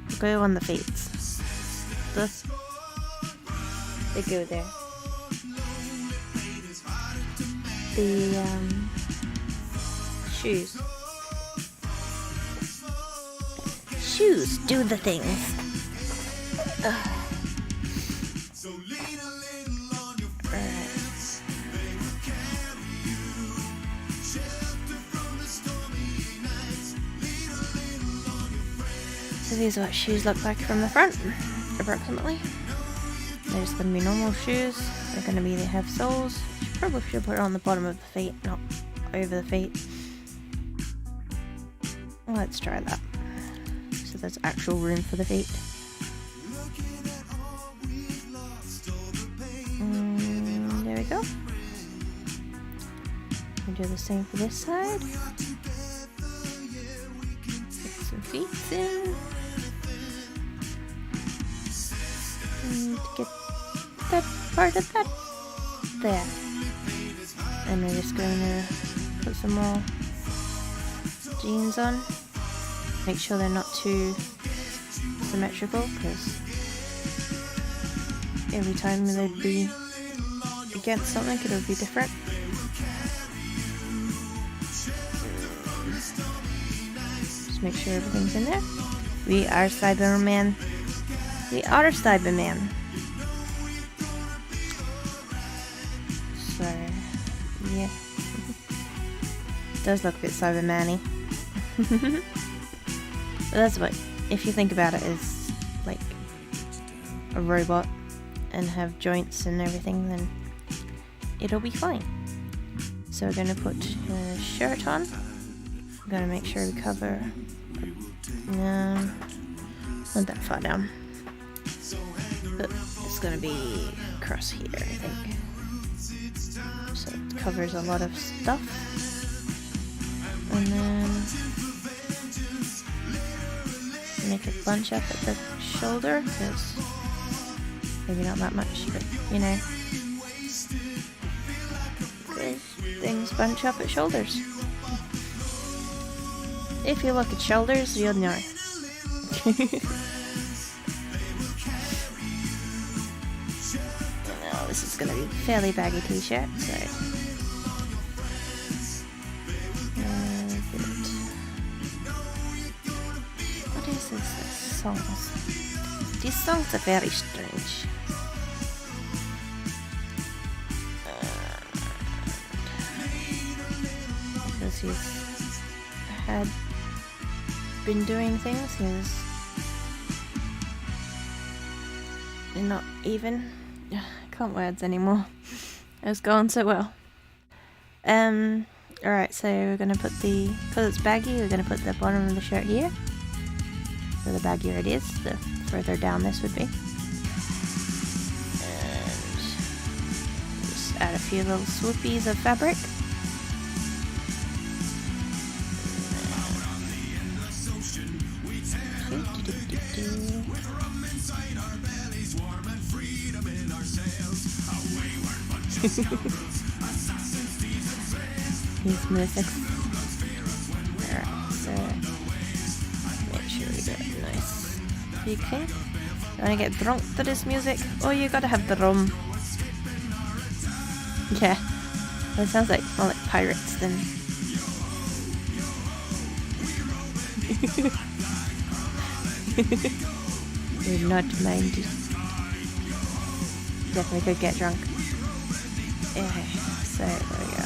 We'll go on the feet. They go there. The shoes. Shoes do the things. Alright. So these are what shoes look like from the front, approximately. There's going to be normal shoes. They're going to be, they have soles. Probably should put it on the bottom of the feet, not over the feet. Let's try that. So there's actual room for the feet. There we go. We'll do the same for this side. Put some feet in. And get that part of that there. And we're just going to put some more jeans on. Make sure they're not too symmetrical, because every time they'd be against something, it would be different. Just make sure everything's in there. We are Cyberman. We are Cyberman. So, yeah. It does look a bit Cyberman-y. But that's what, if you think about it as like a robot and have joints and everything, then it'll be fine. So we're going to put a shirt on. We're going to make sure we cover, not that far down, but it's going to be across here, I think. So it covers a lot of stuff. And then make it bunch up at the shoulder, because maybe not that much, but you know, things bunch up at shoulders. If you look at shoulders, you'll know. Now this is going to be a fairly baggy t-shirt, so what is this? Songs. These songs are very strange. Because he's had been doing things, he's not even. I can't words anymore. It was going so well. Alright, so we're gonna put the, because it's baggy, we're gonna put the bottom of the shirt here. So the baggier it is, the further down this would be. And just add a few little swoopies of fabric. He's music. Alright, so make sure we get a nice big thing. You wanna get drunk to this music? Oh, you gotta have the rum. Yeah, well, it sounds like more like pirates than. We're not minded. Definitely could get drunk. Yeah, so there we go.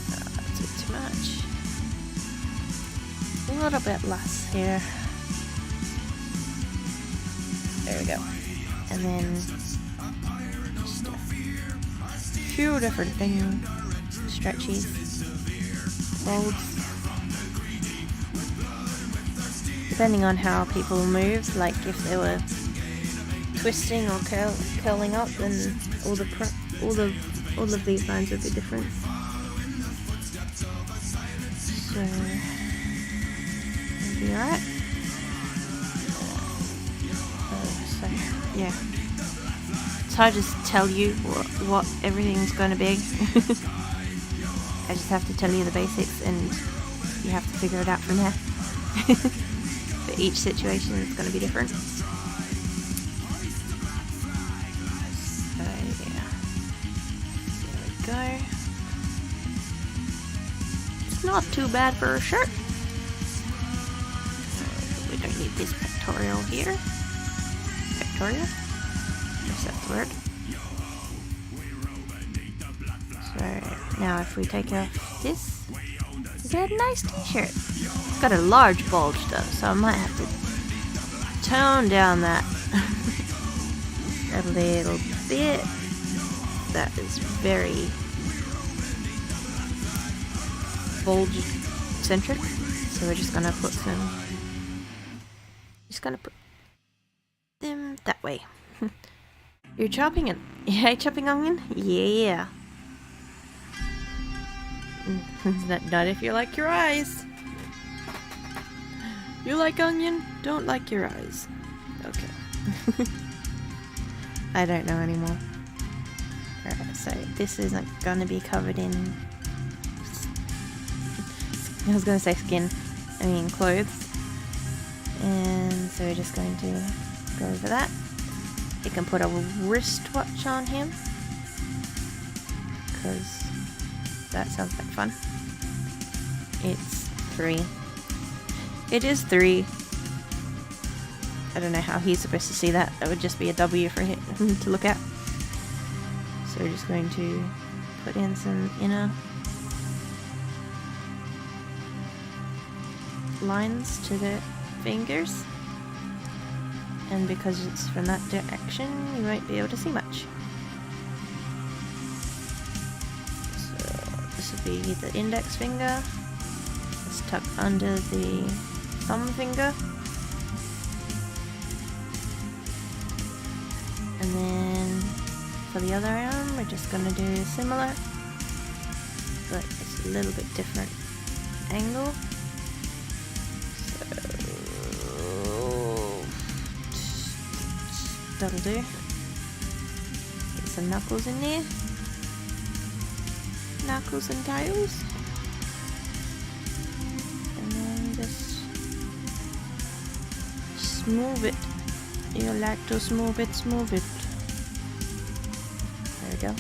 That's a bit too much. A little bit less here. There we go. And then just a few different things. Stretchies. Folds. Depending on how people move, like if they were twisting or curling up, then all of these lines would be different. So it'll be alright. So yeah, it's hard to tell you what everything's going to be. I just have to tell you the basics, and you have to figure it out from there. For each situation, it's going to be different. Go. It's not too bad for a shirt. We don't need this pectoral here. Pectoral? Yes, that's the word. So now if we take off this, we get a nice t-shirt. It's got a large bulge though, so I might have to tone down that a little bit. That is very bulge centric, so we're just gonna put them that way. You're chopping it. You hate chopping onion? Yeah. Not if you like your eyes. You like onion? Don't like your eyes. Okay. I don't know anymore. Alright, so this isn't gonna be covered in. I was gonna say skin, I mean clothes. And so we're just going to go over that. You can put a wristwatch on him, because that sounds like fun. It's 3. It is 3. I don't know how he's supposed to see that. That would just be a W for him to look at. So we're just going to put in some inner lines to the fingers, and because it's from that direction you won't be able to see much. So this will be the index finger. Let's tuck under the thumb finger, and then for the other arm we're just going to do similar, but it's a little bit different angle. That'll do. Get some knuckles in there. Knuckles and tails. And then just smooth it. You like to smooth it, smooth it. There we go.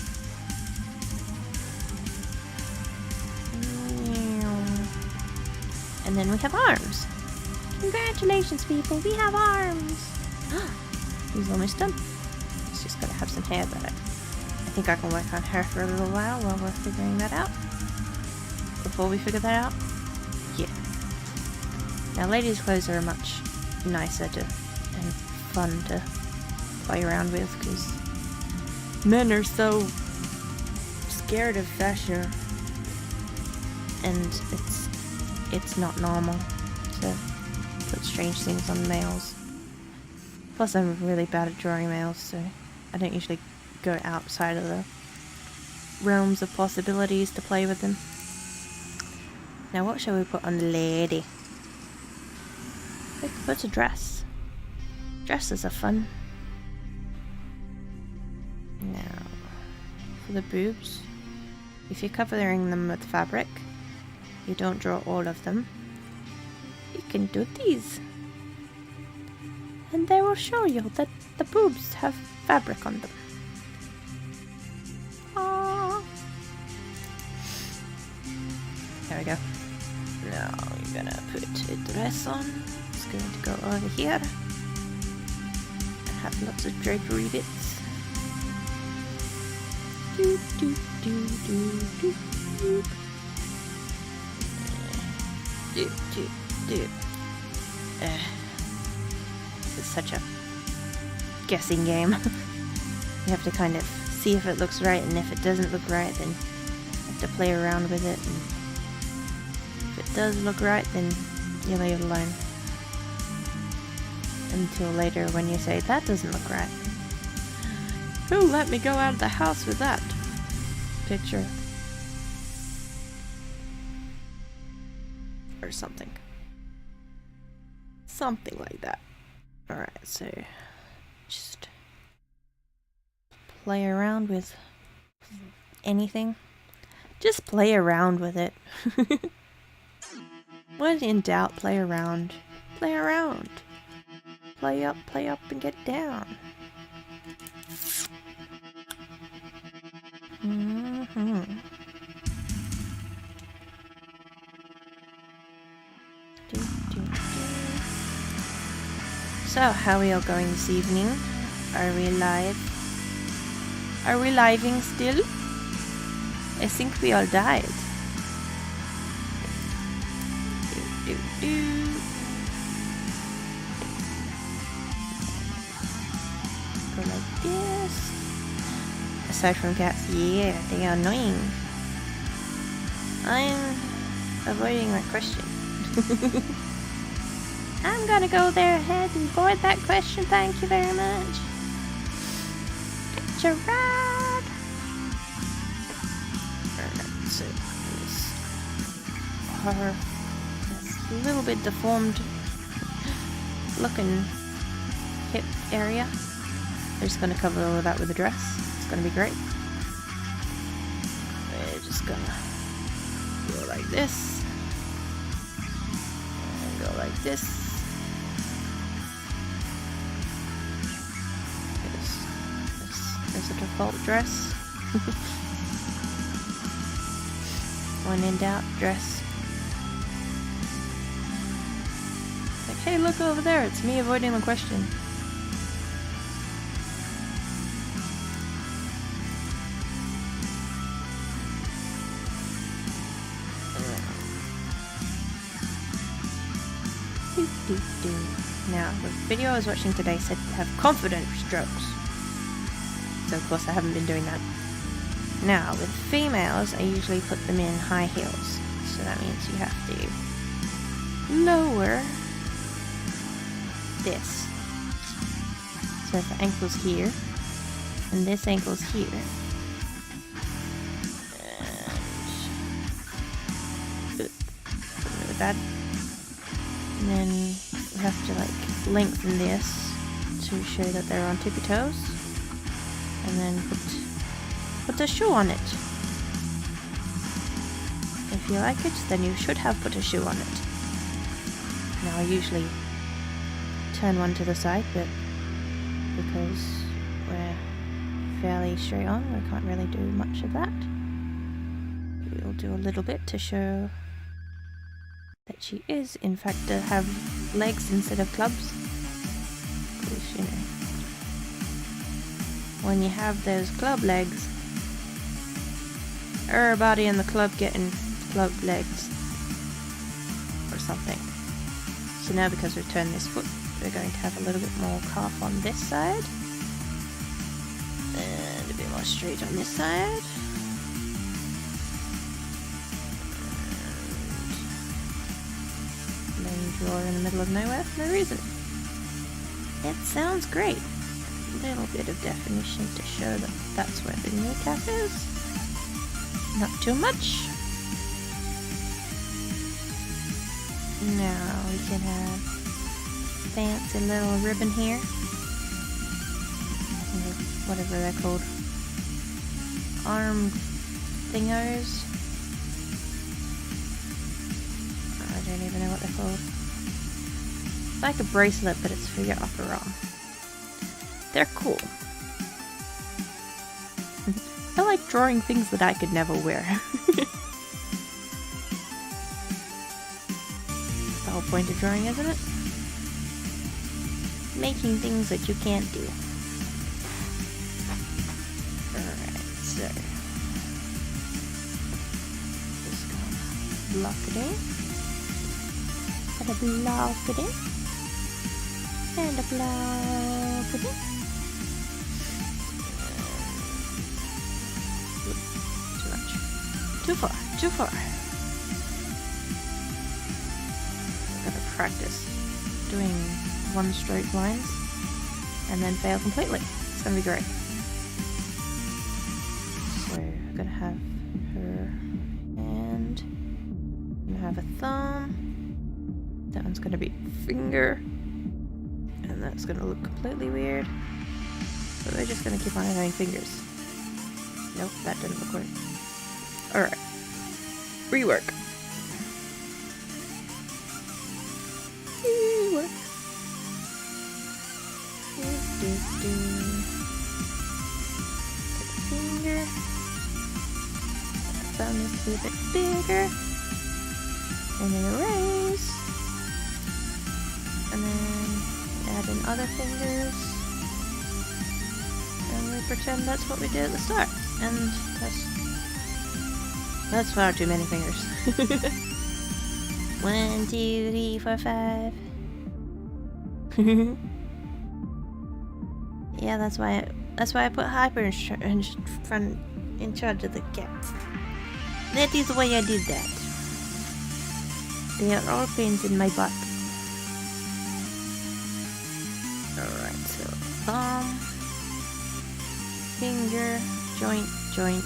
And then we have arms. Congratulations, people, we have arms. He's almost done. He's just gotta have some hair, but I think I can work on her for a little while we're figuring that out. Before we figure that out, yeah. Now, ladies' clothes are much nicer and fun to play around with, because men are so scared of fashion, and it's not normal to put strange things on males. Plus, I'm really bad at drawing males, so I don't usually go outside of the realms of possibilities to play with them. Now what shall we put on the lady? We could put a dress. Dresses are fun. Now, for the boobs, if you're covering them with fabric, you don't draw all of them, you can do these. And they will show you that the boobs have fabric on them. Aww. There we go. Now you're gonna put a dress on. It's going to go over here. And have lots of drapery bits. Do do do do do do. Do. It's such a guessing game. You have to kind of see if it looks right, and if it doesn't look right, then you have to play around with it. And if it does look right, then you leave it alone. Until later when you say, that doesn't look right. Who let me go out of the house with that picture? Or something. Something like that. Alright, so just play around with anything. Just play around with it. When in doubt, play around. Play around. Play up and get down. Mm-hmm. So, how are we all going this evening? Are we live? Are we living still? I think we all died. Go like this. Aside from cats, yeah, they are annoying. I'm avoiding that question. I'm gonna go there ahead and avoid that question, thank you very much. Gerard! Alright, so this little bit deformed looking hip area. We're just gonna cover all of that with a dress. It's gonna be great. We're just gonna go like this. And go like this. There's a default dress. When in doubt, dress. Like, hey, look over there, it's me avoiding the question. Now, the video I was watching today said to have confident strokes. So of course I haven't been doing that. Now, with females, I usually put them in high heels. So that means you have to lower this. So if the ankle's here, and this ankle's here. And with that. And then we have to like lengthen this to show that they're on tippy toes. And then put a shoe on it. If you like it, then you should have put a shoe on it. Now I usually turn one to the side, but because we're fairly straight on, we can't really do much of that. We'll do a little bit to show that she is, in fact, to have legs instead of clubs. Because, you know, when you have those club legs, everybody in the club getting club legs or something. So now because we've turned this foot, we're going to have a little bit more calf on this side and a bit more straight on this side. And then draw in the middle of nowhere for no reason. It sounds great. little bit of definition to show that that's where the kneecap is. Not too much. Now we can have fancy little ribbon here. Whatever they're called. Arm thingers. I don't even know what they're called. It's like a bracelet, but it's for your upper arm. They're cool. I like drawing things that I could never wear. That's the whole point of drawing, isn't it? Making things that you can't do. Alright, so just gonna block it in. And a block it in. And a block it in. Too much. Too far. Too far. Gotta practice doing one straight lines and then fail completely. It's gonna be great. So I'm gonna have her hand. I'm gonna have a thumb. That one's gonna be finger. And that's gonna look completely weird. So we're just gonna keep on having fingers. Nope, that didn't look right. Alright. Rework. Rework. Finger. Thumb needs to be a bit bigger. And then erase. And then add in other fingers. And we pretend that's what we did at the start. And that's far too many fingers. 1, 2, 3, 4, 5. Yeah, that's why I put Hyper in charge of the cats. That is why I did that. They are all pains in my butt. Alright, so thumb, finger, joint, joint,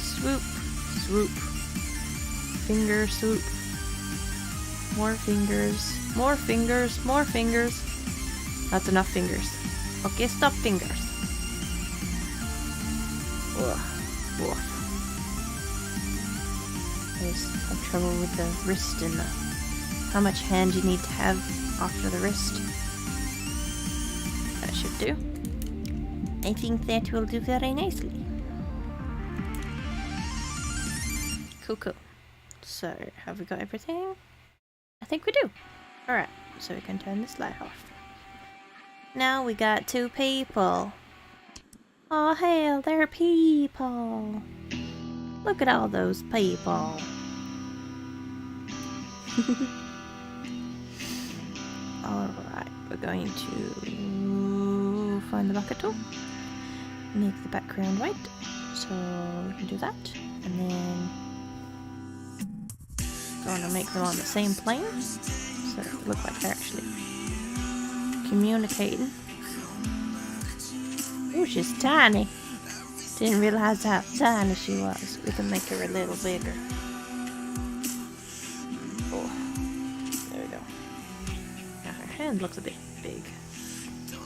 swoop, swoop, finger, swoop, more fingers, more fingers, more fingers. That's enough fingers. Okay, stop fingers. Ugh. Ugh. I just have trouble with the wrist and how much hand you need to have after the wrist. That should do. I think that will do very nicely. Cool, cool. So, have we got everything? I think we do. Alright, so we can turn this light off. Now we got 2 people. Oh hell, they're people. Look at all those people. Alright, we're going to find the bucket tool. Make the background white. So we can do that. And then going to make them on the same plane. So they look like they're actually communicating. Oh, she's tiny. Didn't realize how tiny she was. We can make her a little bigger. Oh, there we go. Now her hand looks a bit big. I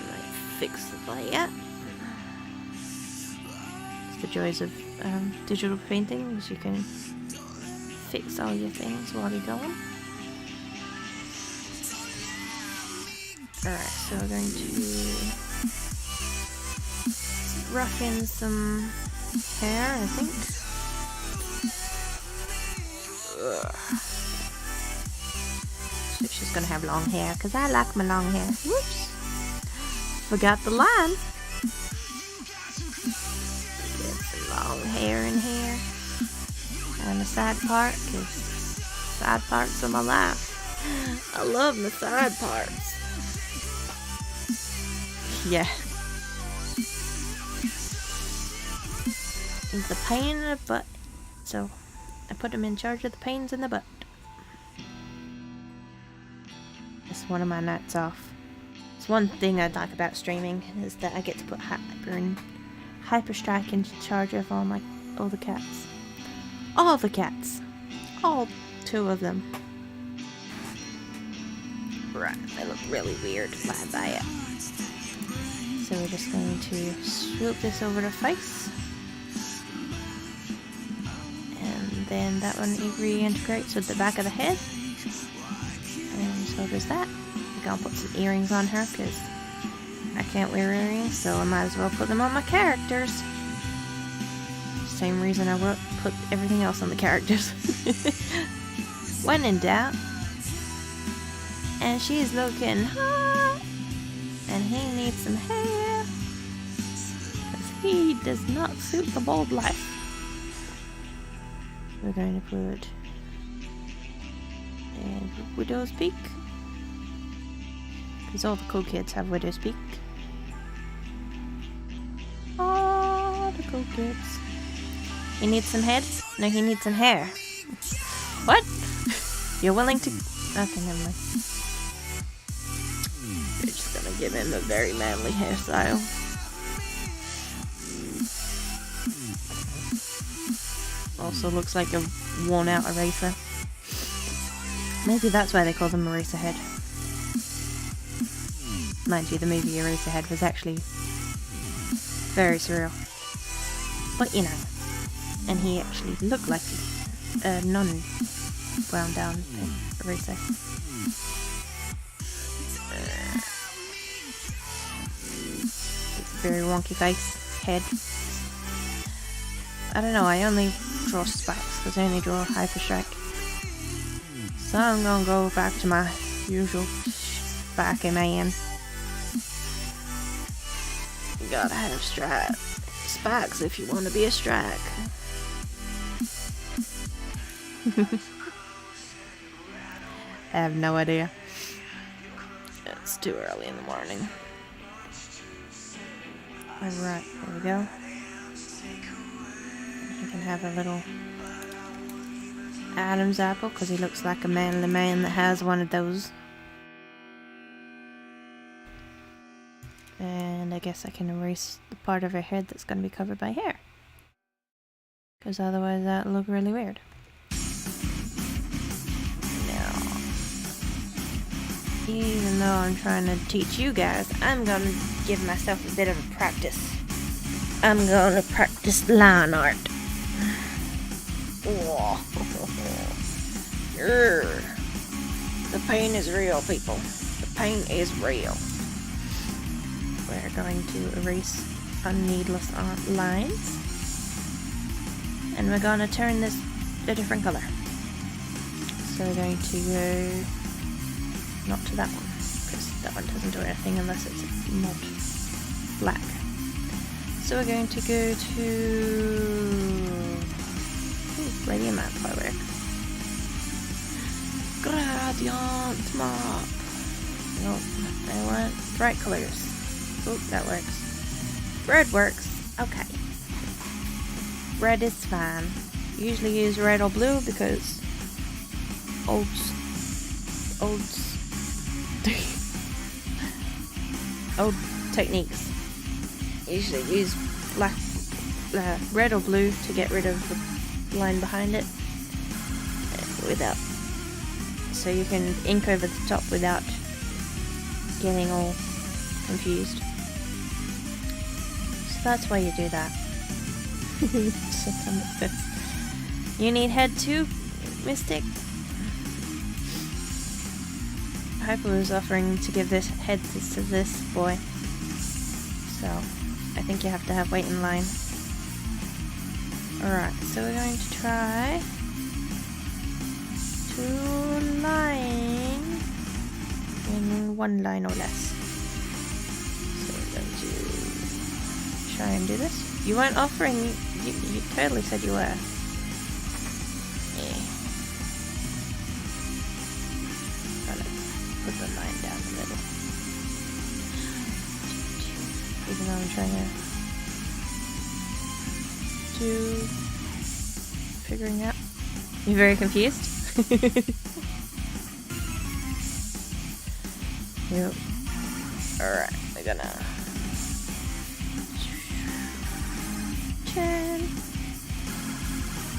might fix that. It's the joys of digital painting, is you can fix all your things while you're going. Alright, so we're going to rough in some hair, I think. Ugh. So she's gonna have long hair, because I like my long hair. Whoops! Forgot the line. Get some long hair in here. And the side part, because side parts of my life. I love my side parts. Yeah. The pain in the butt. So I put him in charge of the pains in the butt. It's one of my nights off. It's one thing I like about streaming is that I get to put Hyperstrike into charge of all the cats. All the cats. All 2 of them. Right, they look really weird flying by it. So we're just going to swoop this over the face. And then that one reintegrates with the back of the head. And so does that. I'm gonna put some earrings on her because I can't wear earrings, so I might as well put them on my characters. Same reason I will put everything else on the characters. When in doubt. And she's looking hot. And he needs some hair. Because he does not suit the bold life. We're going to put a widow's peak. Because all the cool kids have widow's peak. All the cool kids. He needs some head? No, he needs some hair. What? You're willing to... Okay, never mind. We're just gonna give him a very manly hairstyle. Also looks like a worn out eraser. Maybe that's why they call them Eraserhead. Mind you, the movie Eraserhead was actually very surreal. But you know, and he actually looked like a non-brown down eraser. It's a very wonky face, head. I don't know, I only draw spikes because I only draw Hyperstrike. So I'm gonna go back to my usual spiky man. You gotta have spikes if you want to be a strike. I have no idea. It's too early in the morning. Alright, there we go. You can have a little Adam's apple because he looks like a manly man that has one of those. And I guess I can erase the part of her head that's going to be covered by hair. Because otherwise that'll look really weird. Now, even though I'm trying to teach you guys, I'm going to give myself a bit of a practice. I'm going to practice line art. Oh. The pain is real, people. The pain is real. We're going to erase needless lines. And we're going to turn this a different color. So we're going to go not to that one, because that one doesn't do anything unless it's not black. So we're going to go to gradient map by work. Gradient map. Nope, they weren't bright colors. Oh, that works. Red works. Okay. Red is fine. Usually use red or blue because old techniques. Usually use black, red or blue to get rid of the line behind it. So you can ink over the top without getting all confused. So that's why you do that. You need head too, Mystic? Hyper was offering to give this head to this boy. So I think you have to have wait in line. Alright, so we're going to try to line in one line or less. So we're going to try and do this. You weren't offering, you totally said you were. Yeah. Gotta put the line down the middle. Even though I'm trying to do figuring out. You're very confused? Yep. Alright, we're gonna turn.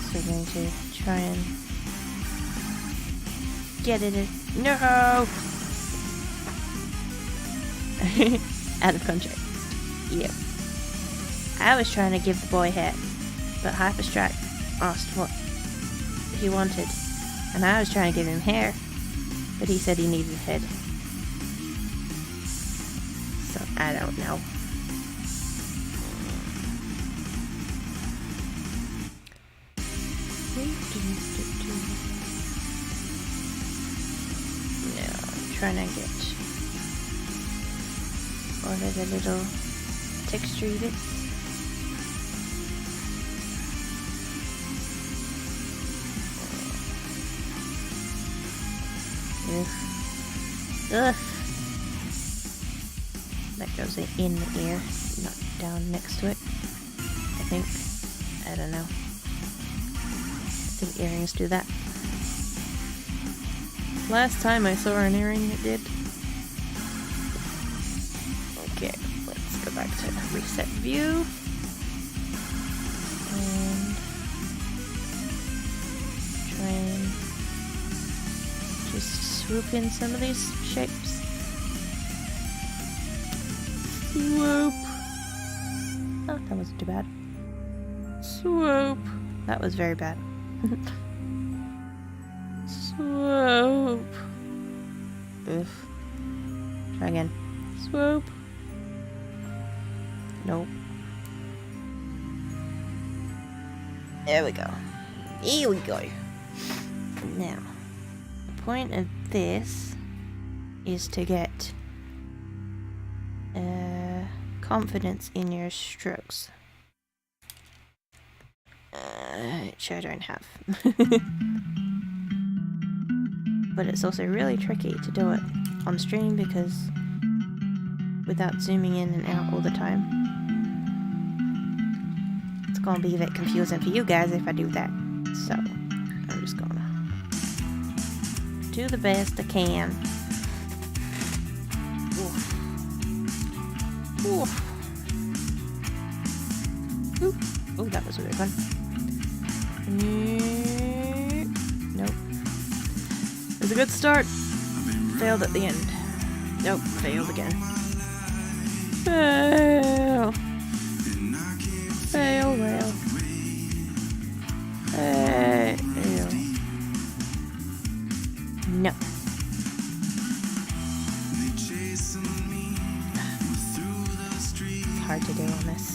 So we're going to try and get it in. No! Out of context. Yep. I was trying to give the boy hair, but Hyperstrike asked what he wanted, and I was trying to give him hair, but he said he needed a head. So I don't know. No, I'm trying to get all of the little texture bits. Ugh. That goes in the ear, not down next to it. I think. I don't know. I think earrings do that. Last time I saw an earring, it did. Okay, let's go back to reset view. And try and just swoop in some of these shapes. Swoop. Oh, that wasn't too bad. Swoop. That was very bad. Swoop. Oof. Try again. Swoop. Nope. There we go. Here we go. Now, the point of this is to get confidence in your strokes. Which I don't have. But it's also really tricky to do it on stream because without zooming in and out all the time, it's gonna be a bit confusing for you guys if I do that. So I'm just gonna do the best I can. Oof. Oof. Ooh. Oh, that was a weird one. Nope. It was a good start. Failed at the end. Nope, failed again. Fail. Fail, fail. Fail. No. It's hard to do on this.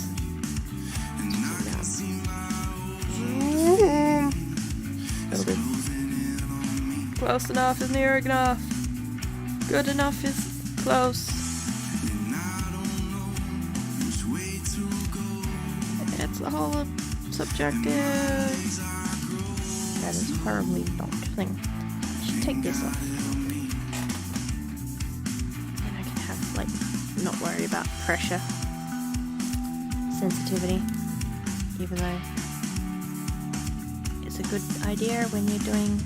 That'll do. Close enough is near enough. Good enough is close. It's all subjective. That is horribly not thing. I should take this off. And I can have, like, not worry about pressure. Sensitivity. Even though it's a good idea when you're doing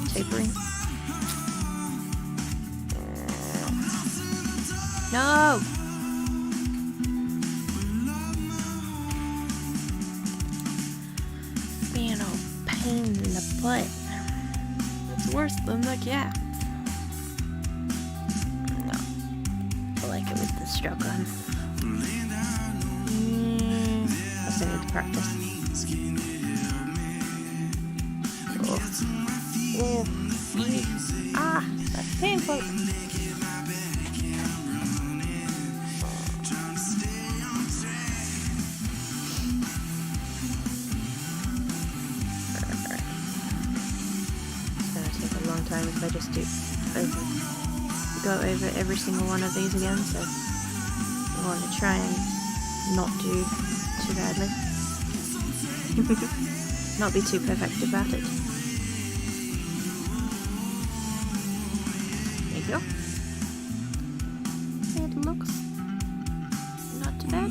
tapering. No! Being all pain in the butt. It's worse than the cat. No. I like it with the stroke on. I need to practice. Oh. Oh. Ah, that's painful. It's gonna take a long time if I just go over every single one of these again, so I want to try and not do too badly. Not be too perfect about it. There you go. It looks not too bad.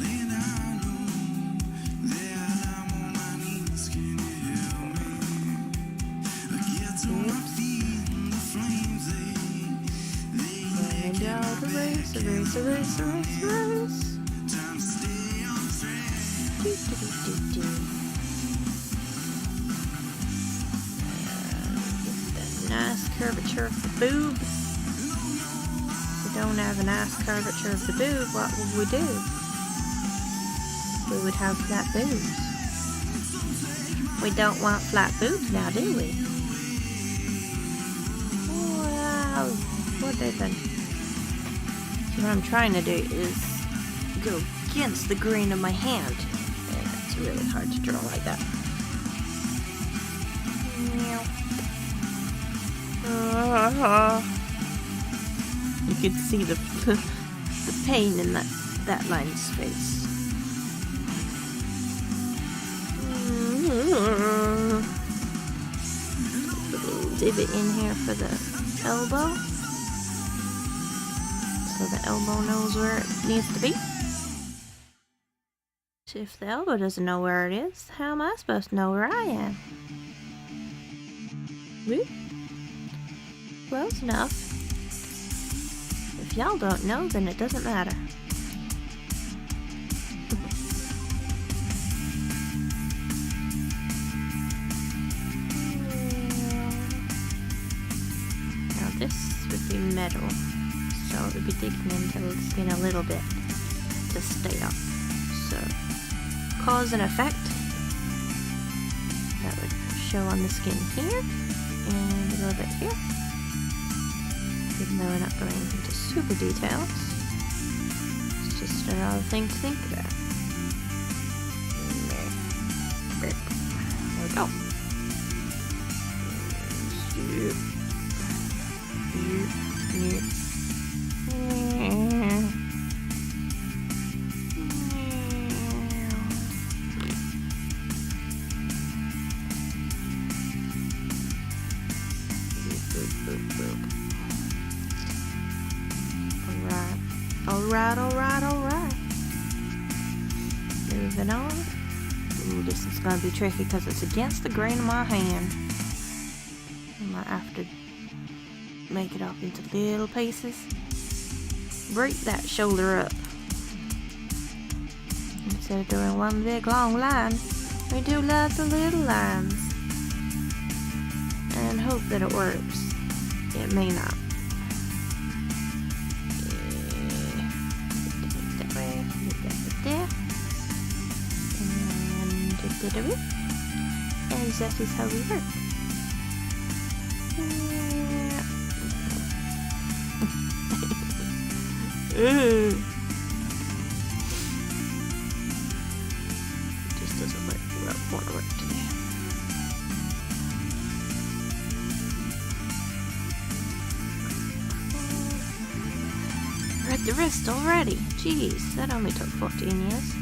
Oops. gotta race, race, race, race, race. Do. Get that nice curvature of the boob. If we don't have a nice curvature of the boob, what would we do? We would have flat boobs. We don't want flat boobs now, do we? Wow, what happened? So what I'm trying to do is go against the grain of my hand. And it's really hard to draw like that. You could see the pain in that line's face. Put a little divot in here for the elbow, so the elbow knows where it needs to be. So if the elbow doesn't know where it is, how am I supposed to know where I am? Whoop. Close enough. If y'all don't know, then it doesn't matter. This would be metal, so it would be digging into the skin a little bit to stay up. So, cause and effect, that would show on the skin here, and a little bit here. Even though we're not going into super details, it's just another thing to think about. There we go. Alright. Moving on. Ooh, this is gonna be tricky because it's against the grain of my hand. I might have to make it up into little pieces. Break that shoulder up. Instead of doing one big long line, we do lots of little lines. And hope that it works. It may not. And that is how we work. It just doesn't work. Well, won't work today. We're at the wrist already. Jeez, that only took 14 years.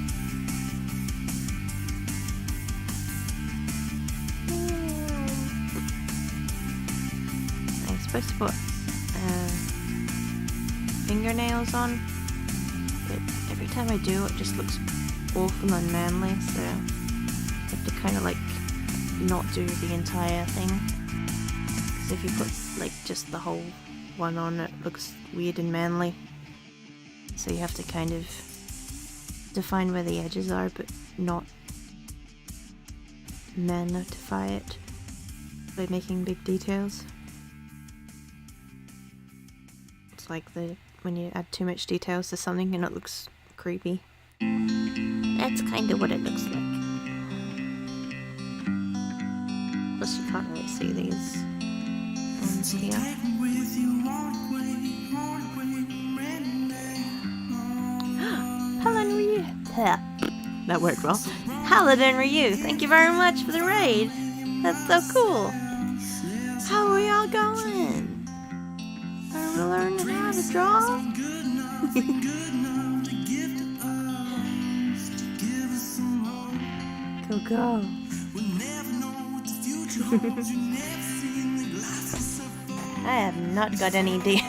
I'm supposed to put fingernails on, but every time I do it just looks awful unmanly, so I have to kind of like not do the entire thing, because if you put like just the whole one on, it looks weird and manly, so you have to kind of define where the edges are but not magnify it by making big details. Like when you add too much details to something and it looks creepy. That's kind of what it looks like. Plus you can't really see these ones here. Helen Ryu. That worked well. Paladin Ryu, thank you very much for the raid. That's so cool. How are we all going? Are we learning how to draw? Go. I have not got any idea.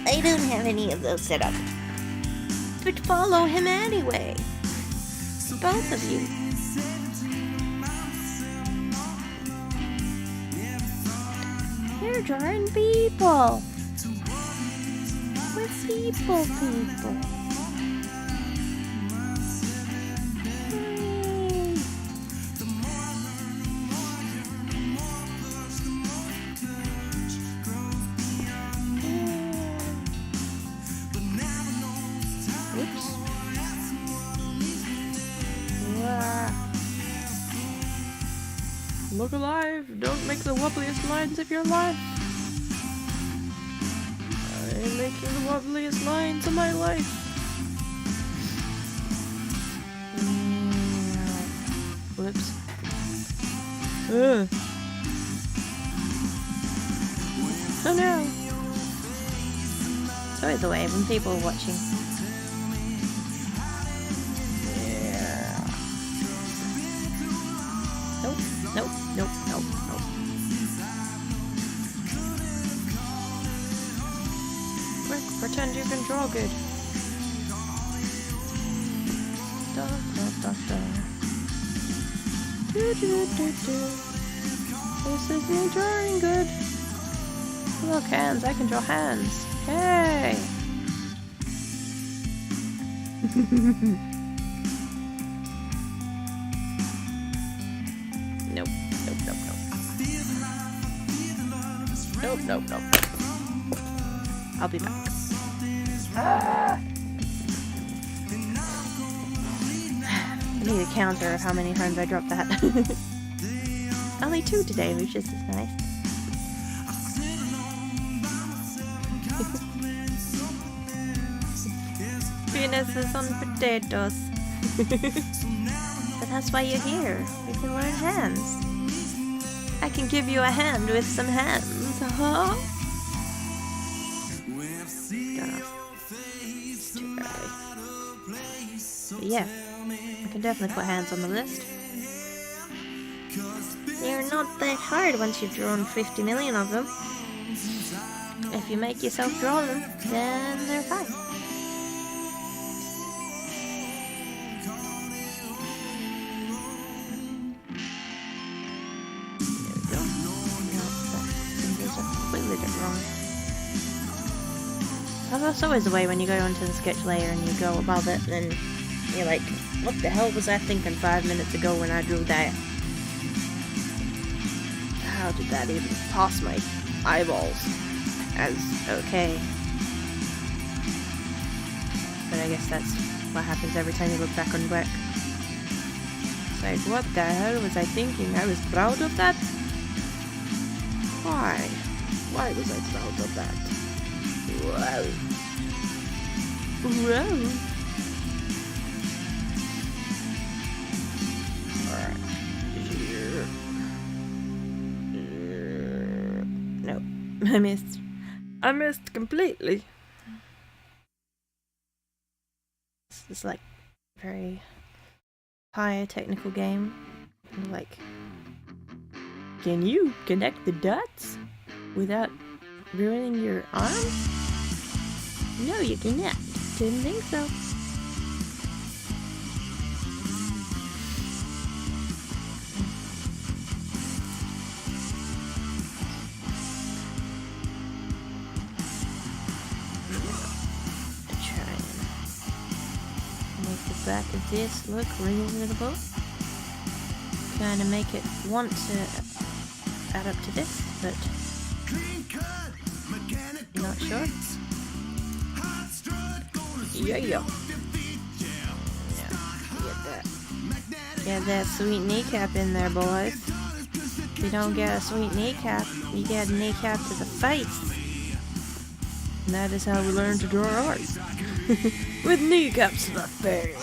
I don't have any of those set up. But follow him anyway. Both of you. We're drawing people. We're people. Oops. Look alive! Don't make the wobbliest lines of your life! I'm making the wobbliest lines of my life! Whoops. Oh no! It's always the way when people are watching. Nope. Quick, pretend you can draw good. This is me drawing good. Look, hands, I can draw hands. Hey! Nope. I'll be back. I need a counter of how many times I dropped that. Only 2 today, which is nice. Penis is on potatoes. But that's why you're here. You can learn hands. I can give you a hand with some hands, huh? It's too early. But yeah, I can definitely put hands on the list. They're not that hard once you've drawn 50 million of them. If you make yourself draw them, then they're fine. That's always the way when you go onto the sketch layer and you go above it, and you're like, what the hell was I thinking 5 minutes ago when I drew that? How did that even pass my eyeballs as okay? But I guess that's what happens every time you look back on work. It's like, what the hell was I thinking? I was proud of that? Why? Why was I proud of that? Whoa. Alright. Nope. I missed completely. This is like very high technical game. Like, can you connect the dots without ruining your arm? No, you cannot. Didn't think so. Try and make the back of this look reasonable. Kind of make it want to add up to this, but not sure. Yeah. Get that sweet kneecap in there, boys. If you don't get a sweet kneecap, you get a kneecap to the face. And that is how we learn to draw art. With kneecaps to the face.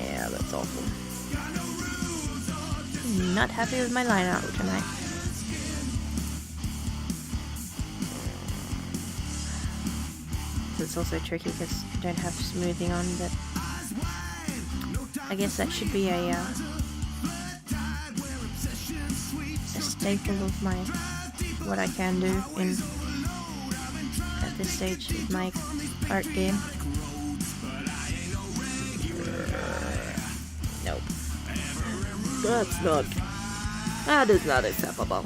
Yeah, that's awful. Not happy with my line art tonight. It's also tricky because I don't have smoothing on, but I guess that should be a staple of my what I can do in at this stage of my art game. Nope. That is not acceptable.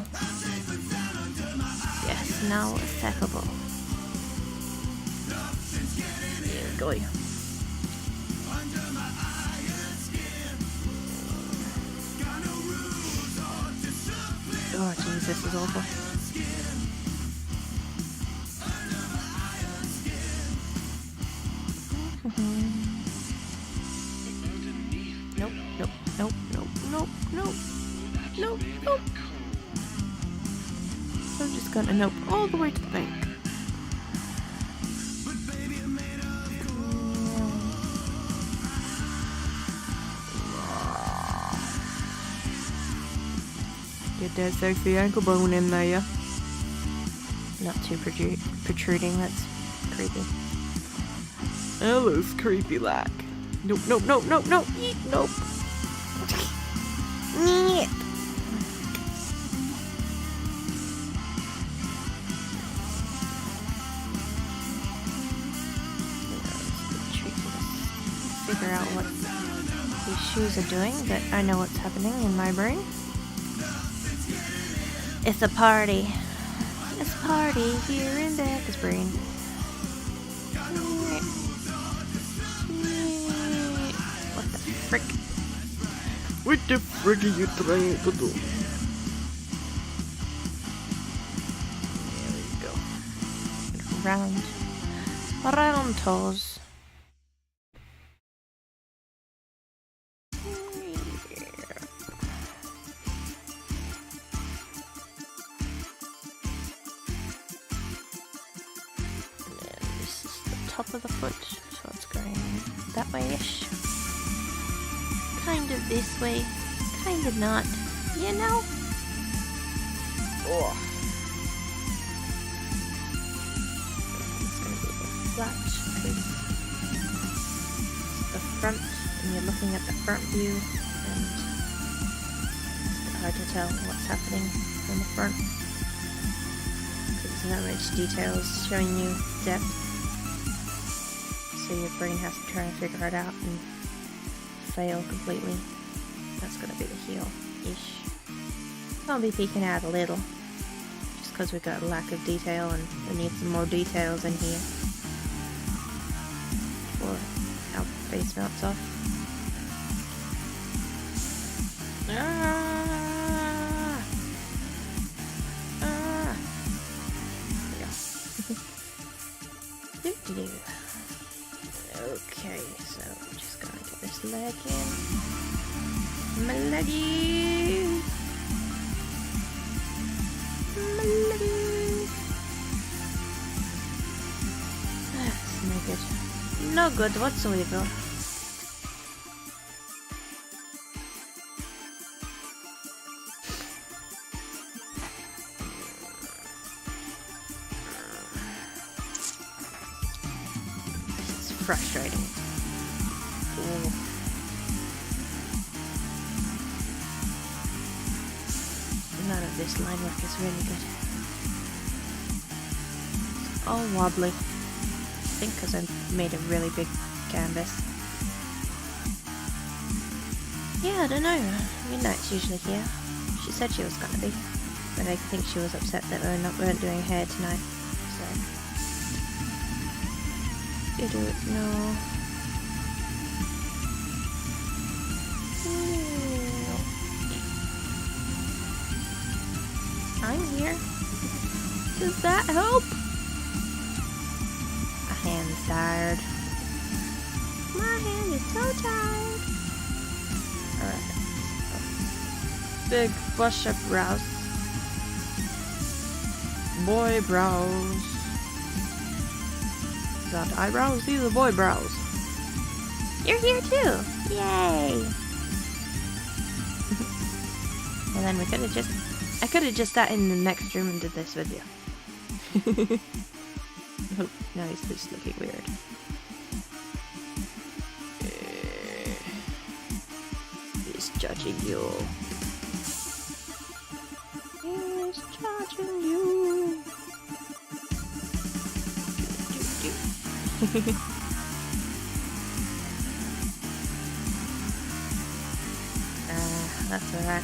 Yes, no acceptable. Yeah, go. Oh jeez, this is awful. Nope, nope, nope, nope, nope, nope, nope, nope. I'm just gonna nope all the way to the bank. Get that sexy ankle bone in there. Not too protruding, that's creepy. That looks creepy like. Nope, nope, nope, nope, nope, nope. Figure out what these shoes are doing, but I know what's happening in my brain. It's a party. It's a party here in Becca's brain. What the frick? What the frick are you trying to do? There we go. Round toes. Top of the foot, so it's going that way-ish. Kind of this way, kind of not, you know? Oh. It's going to be the flat, because the front, and you're looking at the front view, and it's hard to tell what's happening from the front, because there's not much details showing you depth. So your brain has to try and figure it out and fail completely. That's gonna be the heel-ish. I'll be peeking out a little, just because we've got a lack of detail and we need some more details in here before our face melts off. There we go. Okay, so I'm just gonna get this leg in. My leggy! My leggy! That's no good. No good whatsoever. Frustrating. Ooh. None of this line work is really good. It's all wobbly. I think because I made a really big canvas. Yeah, I don't know. Midnight's usually here. She said she was gonna be, but I think she was upset that we weren't doing hair tonight. So. I don't know. I'm here. Does that help? My hand's tired. My hand is so tired. Alright. Big brush up brows. Boy brows. Not eyebrows, these are boy brows. You're here too! Yay! Well then we could have just... I could have just sat in the next room and did this with you. Oh, now he's just looking weird. He's judging you. He's judging you. for that.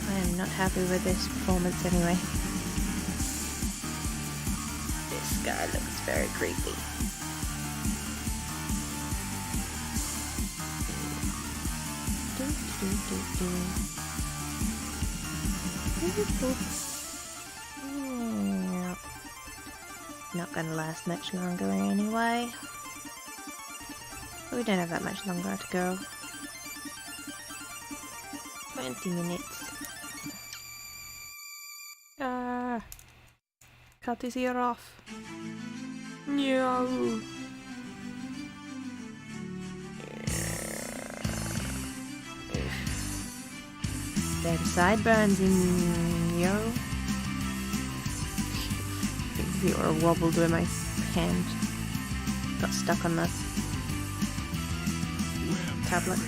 I am not happy with this performance anyway. This guy looks very creepy. Yeah. Not gonna last much longer anyway. We don't have that much longer to go. 20 minutes. Cut his ear off. No. Them sideburns in yo. The or wobbled with my hand. Got stuck on the tablet.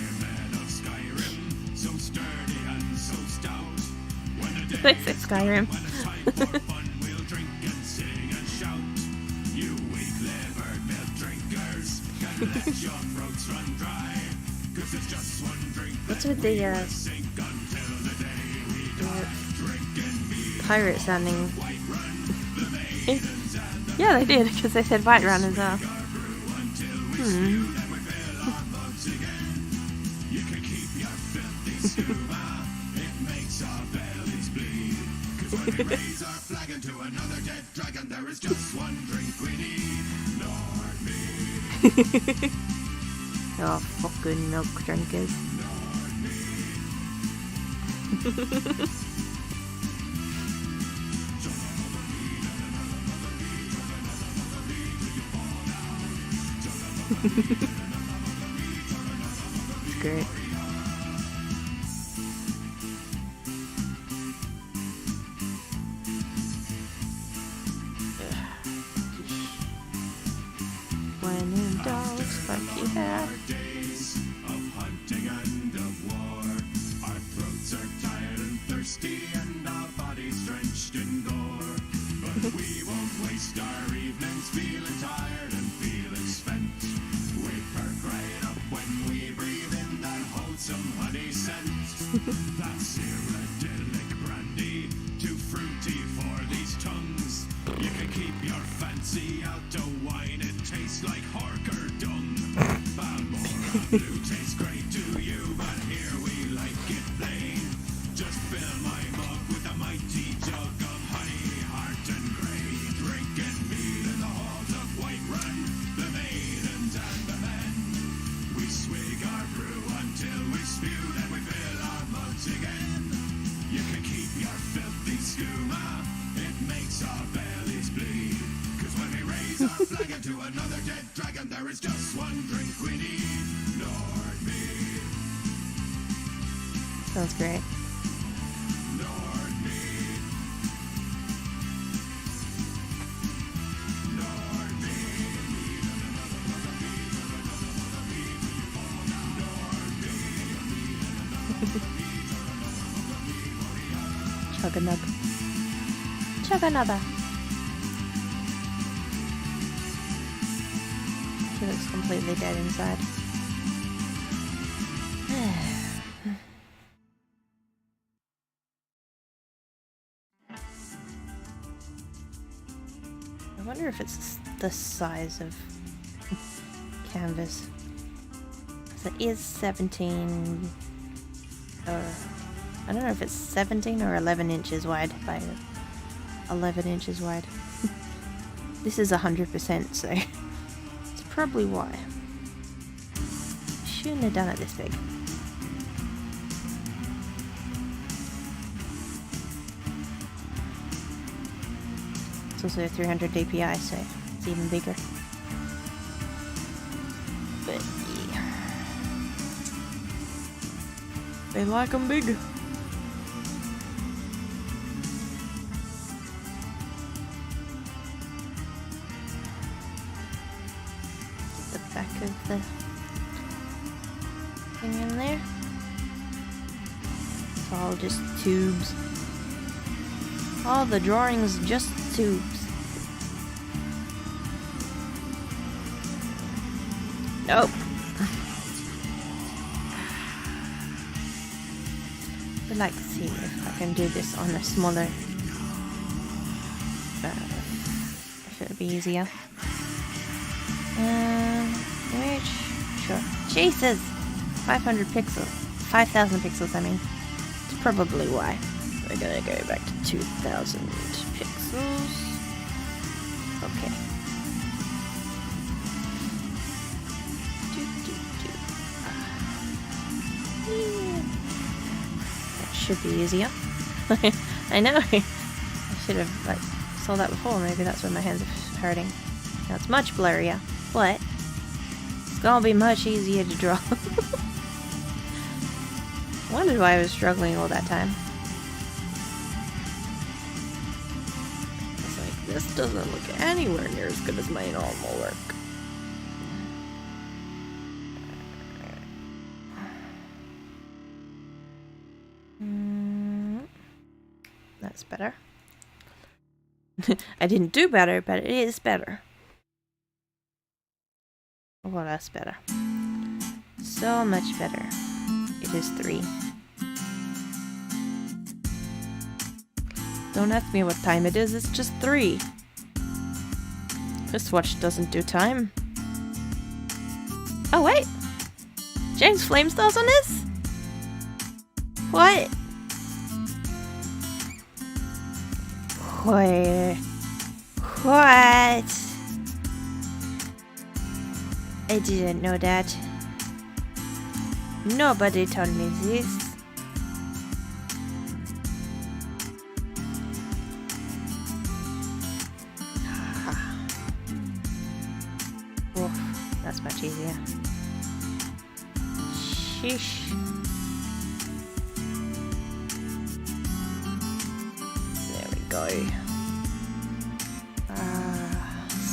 They said Skyrim. What's with the pirate sounding? Yeah, they did, because they said Whiterun as well. Oh, fucking milk drinkers. It's great. When in dogs, fuck you have. Days of hunting and of war. Our throats are tired and thirsty and our bodies drenched in gore. But we won't waste our evenings feeling tired and feeling spent. We perk right up when we breathe in that wholesome honey scent. That's idyllic brandy, too fruity for these tongues. You can keep your fancy out to wine, it tastes like Harker dung. Balmora Blue tastes great to you, but here we like it plain. Just fill my mug with a mighty jug of honey, heart and grey. Drinking mead in the halls of Whiterun, the maidens and the men. We swig our brew until we spew, then we fill our mugs again. You can keep your filthy skooma, it makes our bellies bleed. Cause when we raise our flag into another dead dragon, there is just one drink we need. Lord mead. Sounds great. Lord mead. Lord mead. Chug another. Chug another. He looks completely dead inside. I wonder if it's the size of canvas. So it is 17, or I don't know if it's 17 or 11 inches wide by 11 inches wide. This is 100%, so it's probably why. Shouldn't have done it this big. It's also 300 DPI, so it's even bigger. But yeah. They like them big. The back of the thing in there. It's all just tubes. All the drawings just tubes. Nope. would like to see if I can do this on a smaller... if it would be easier. Which... Sure. Jesus! 500 pixels. 5,000 pixels, I mean. It's probably why. We're gonna go back to 2,000 pixels. Okay. That should be easier. I know. I should have saw that before. Maybe that's why my hands are hurting. Now it's much blurrier, but it's gonna be much easier to draw. I wondered why I was struggling all that time. It's like, this doesn't look anywhere near as good as my normal work. That's better. I didn't do better, but it is better. Well, that's better. So much better. It is 3. Don't ask me what time it is, it's just 3. This watch doesn't do time. Oh wait! James Flamestar's on this? What? Wait. What? I didn't know that. Nobody told me this. Oof, that's much easier. Sheesh. There we go.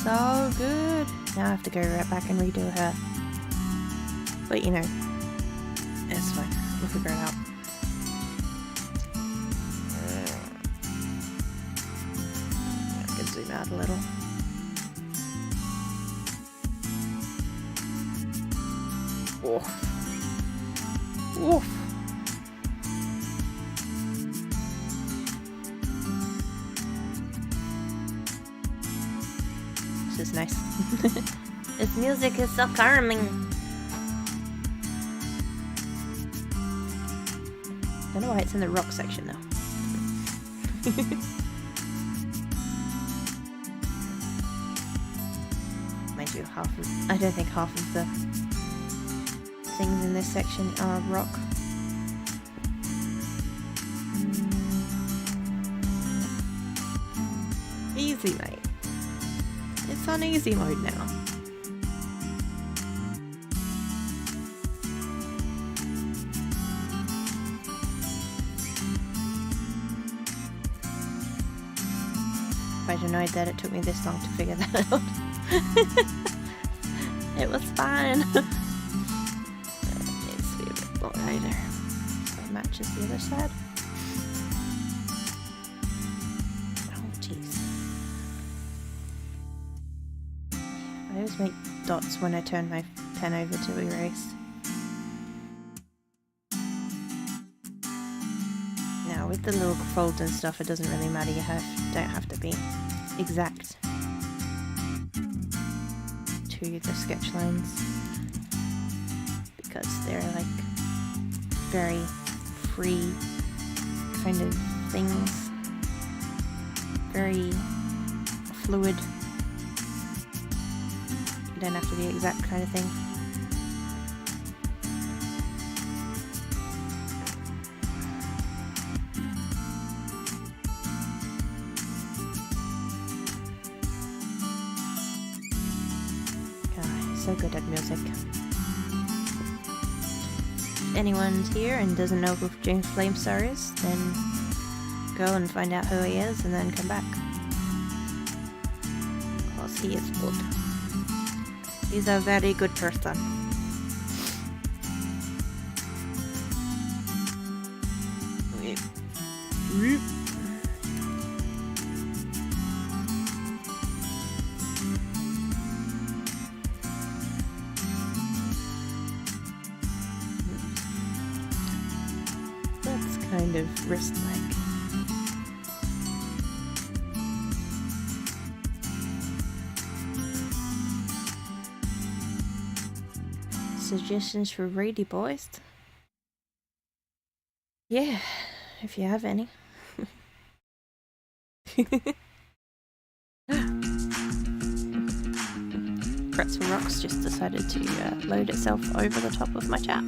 So good. Now I have to go right back and redo her. But you know, it's fine. We'll figure it out. I can zoom out a little. Oof. Oof. This is nice. This music is so calming. Don't know why it's in the rock section though. Mind you, I don't think half of the things in this section are rock. Easy, mate. It's on easy mode now. Quite annoyed that it took me this long to figure that out. It was fine. It needs to be a bit lighter so it matches the other side. Oh jeez. I always make dots when I turn my pen over to erase. Now with the little folds and stuff, it doesn't really matter. You don't have to be exact to the sketch lines because they're like very free kind of things, very fluid. You don't have to be exact kind of thing. So good at music. If anyone's here and doesn't know who James Flamestar is, then go and find out who he is and then come back. Because he is good. He's a very good person. Let's kind of wrist leg. Suggestions for ready boys? Yeah, if you have any. Pretzel Rocks just decided to load itself over the top of my chat.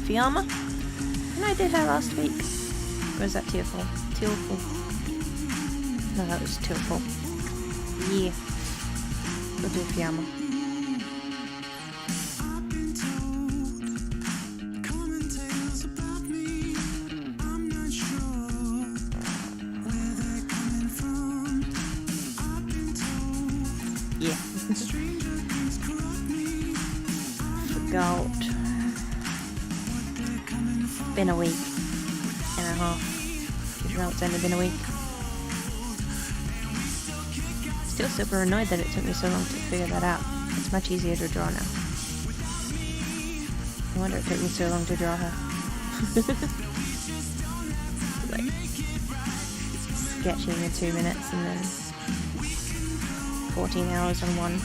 Fiamma? And I did her last week. Or was that Tearful? Tearful. No, that was Tearful. Yeah. We'll do Fiamma. Yeah. Forgot. Been a week and a half. Even though it's only been a week. Still super annoyed that it took me so long to figure that out. It's much easier to draw now. No wonder it took me so long to draw her. Like, sketching in 2 minutes and then 14 hours on one.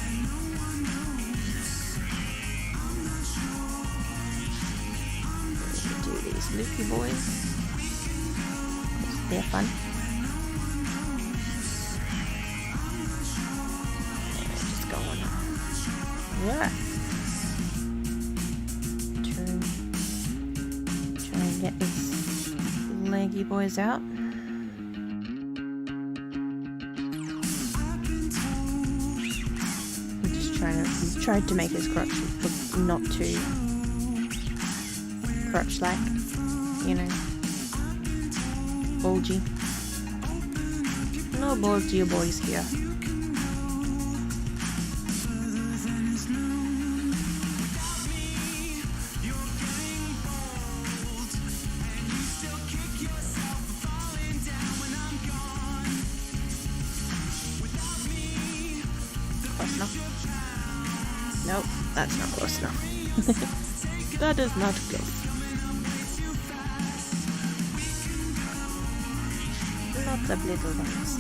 Do these loopy boys. They're fun. Just go on. Yeah. Try and get these leggy boys out. Tried to make his crotch look not too crotch-like, you know, bulgy. No bulgy boys here. Close enough. Nope, that's not close enough. That is not close. Lots of little ones.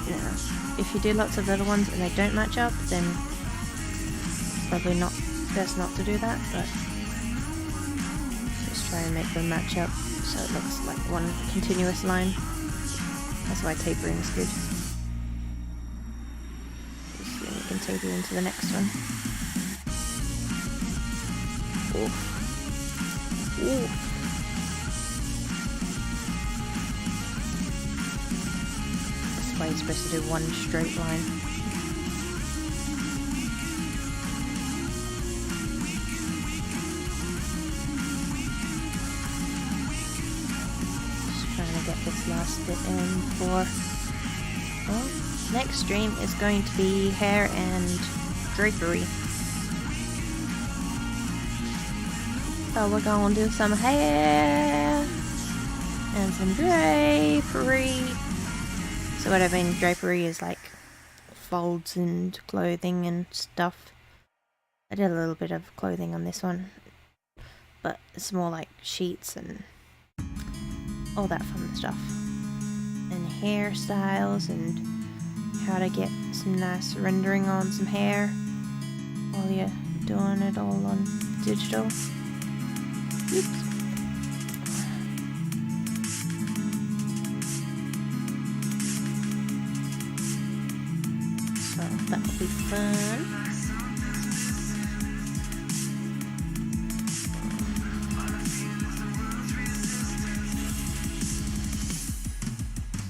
Yeah. If you do lots of little ones and they don't match up, then it's probably not best not to do that, but just try and make them match up so it looks like one continuous line. That's why tapering is good. Can take you into the next one. Oof. Oof. That's why you're supposed to do one straight line. Just trying to get this last bit in before. Oh. Next stream is going to be hair and drapery. So we're going to do some hair and some drapery. So what I mean drapery is like folds and clothing and stuff. I did a little bit of clothing on this one, but it's more like sheets and all that fun stuff. And hairstyles and how to get some nice rendering on some hair while you're doing it all on digital. Oops. So that'll be fun.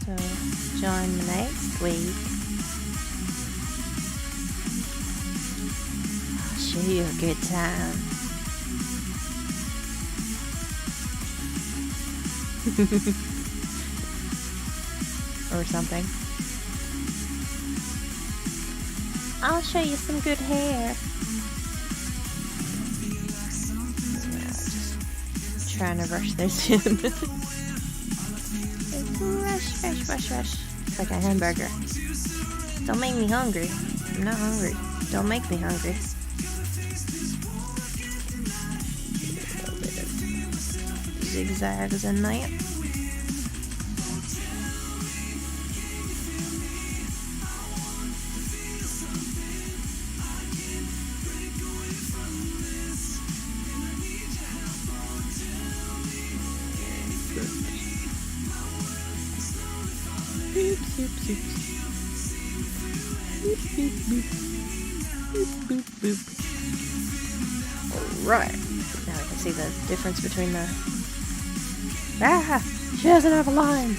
So join me next week. Show you a good time. Or something. I'll show you some good hair. Yeah, just trying to rush this in. Rush. It's like a hamburger. Don't make me hungry. I'm not hungry. Don't make me hungry. zigzags in there. Boop, boop, boop. Boop, boop, boop. Boop, boop, boop. Alright. Now I can see the difference between the... Ah! She doesn't have a line!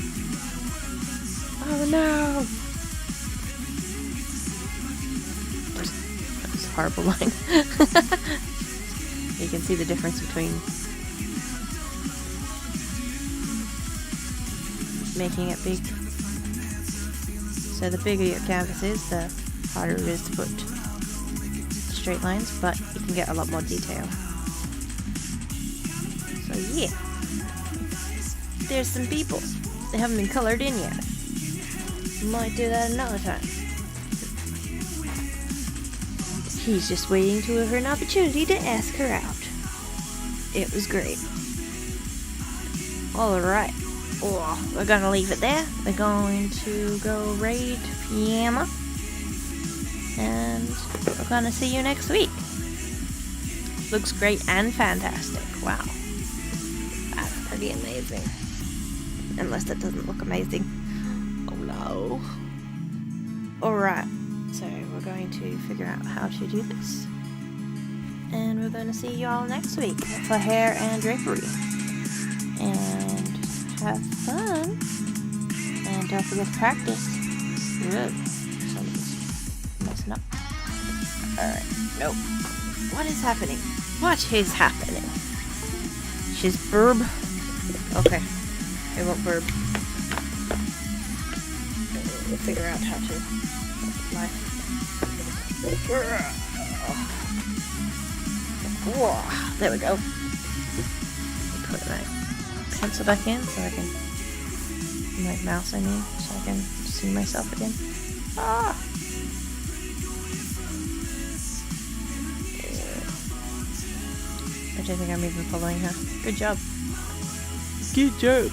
Oh no! That was a horrible line. You can see the difference between making it big. So the bigger your canvas is, the harder it is to put straight lines, but you can get a lot more detail. So yeah, there's some people. They haven't been colored in yet. Might do that another time. He's just waiting to have an opportunity to ask her out. It was great. Alright. Oh, we're gonna leave it there. We're going to go raid Fiamma. And we're gonna see you next week. Looks great and fantastic. Wow. That's pretty amazing. Unless that doesn't look amazing. Oh no. Alright. So we're going to figure out how to do this. And we're going to see you all next week for hair and drapery. And have fun. And don't forget to practice. Ugh. Something's messing up. Alright. Nope. What is happening? What is happening? She's burb. Okay. It won't burb. We'll figure out how to fly. Whoa, there we go. Put my pencil back in so I can, my mouse I mean, so I can see myself again. Ah! I don't think I'm even following her. Good job. Good job.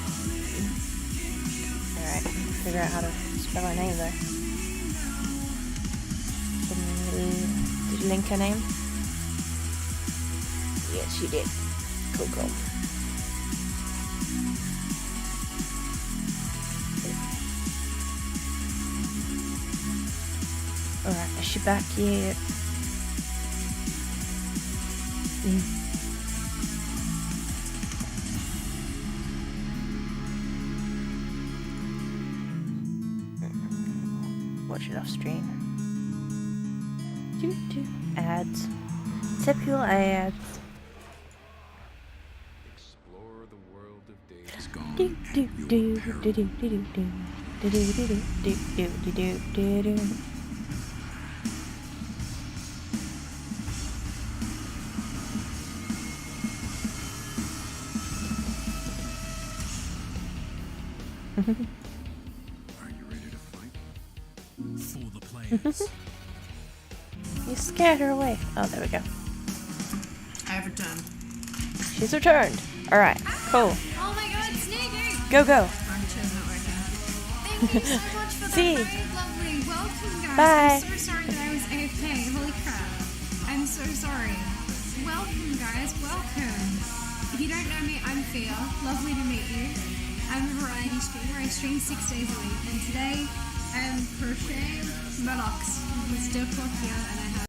Alright, figure out how to spell her name though. Did you link her name? Yes, you did. Cool, cool. Alright, is she back yet? Watch it off stream. Ads. Typical ads. Explore the world of days gone. Do do do do do do do do do do do do do do do. Are you ready to fight? For the players. You scared her away. Oh, there we go. I've returned. She's returned. Alright, cool. Oh my god, sneaking! Go, go. Furniture's not working. Thank you so much for that. See. Very lovely. Welcome, guys. Bye. I'm so sorry that I was AFK. Holy crap. I'm so sorry. Welcome, guys. Welcome. If you don't know me, I'm Fia. Lovely to meet you. I'm a variety streamer. I stream 6 days a week. And today, I am crocheting buttocks with still here and I have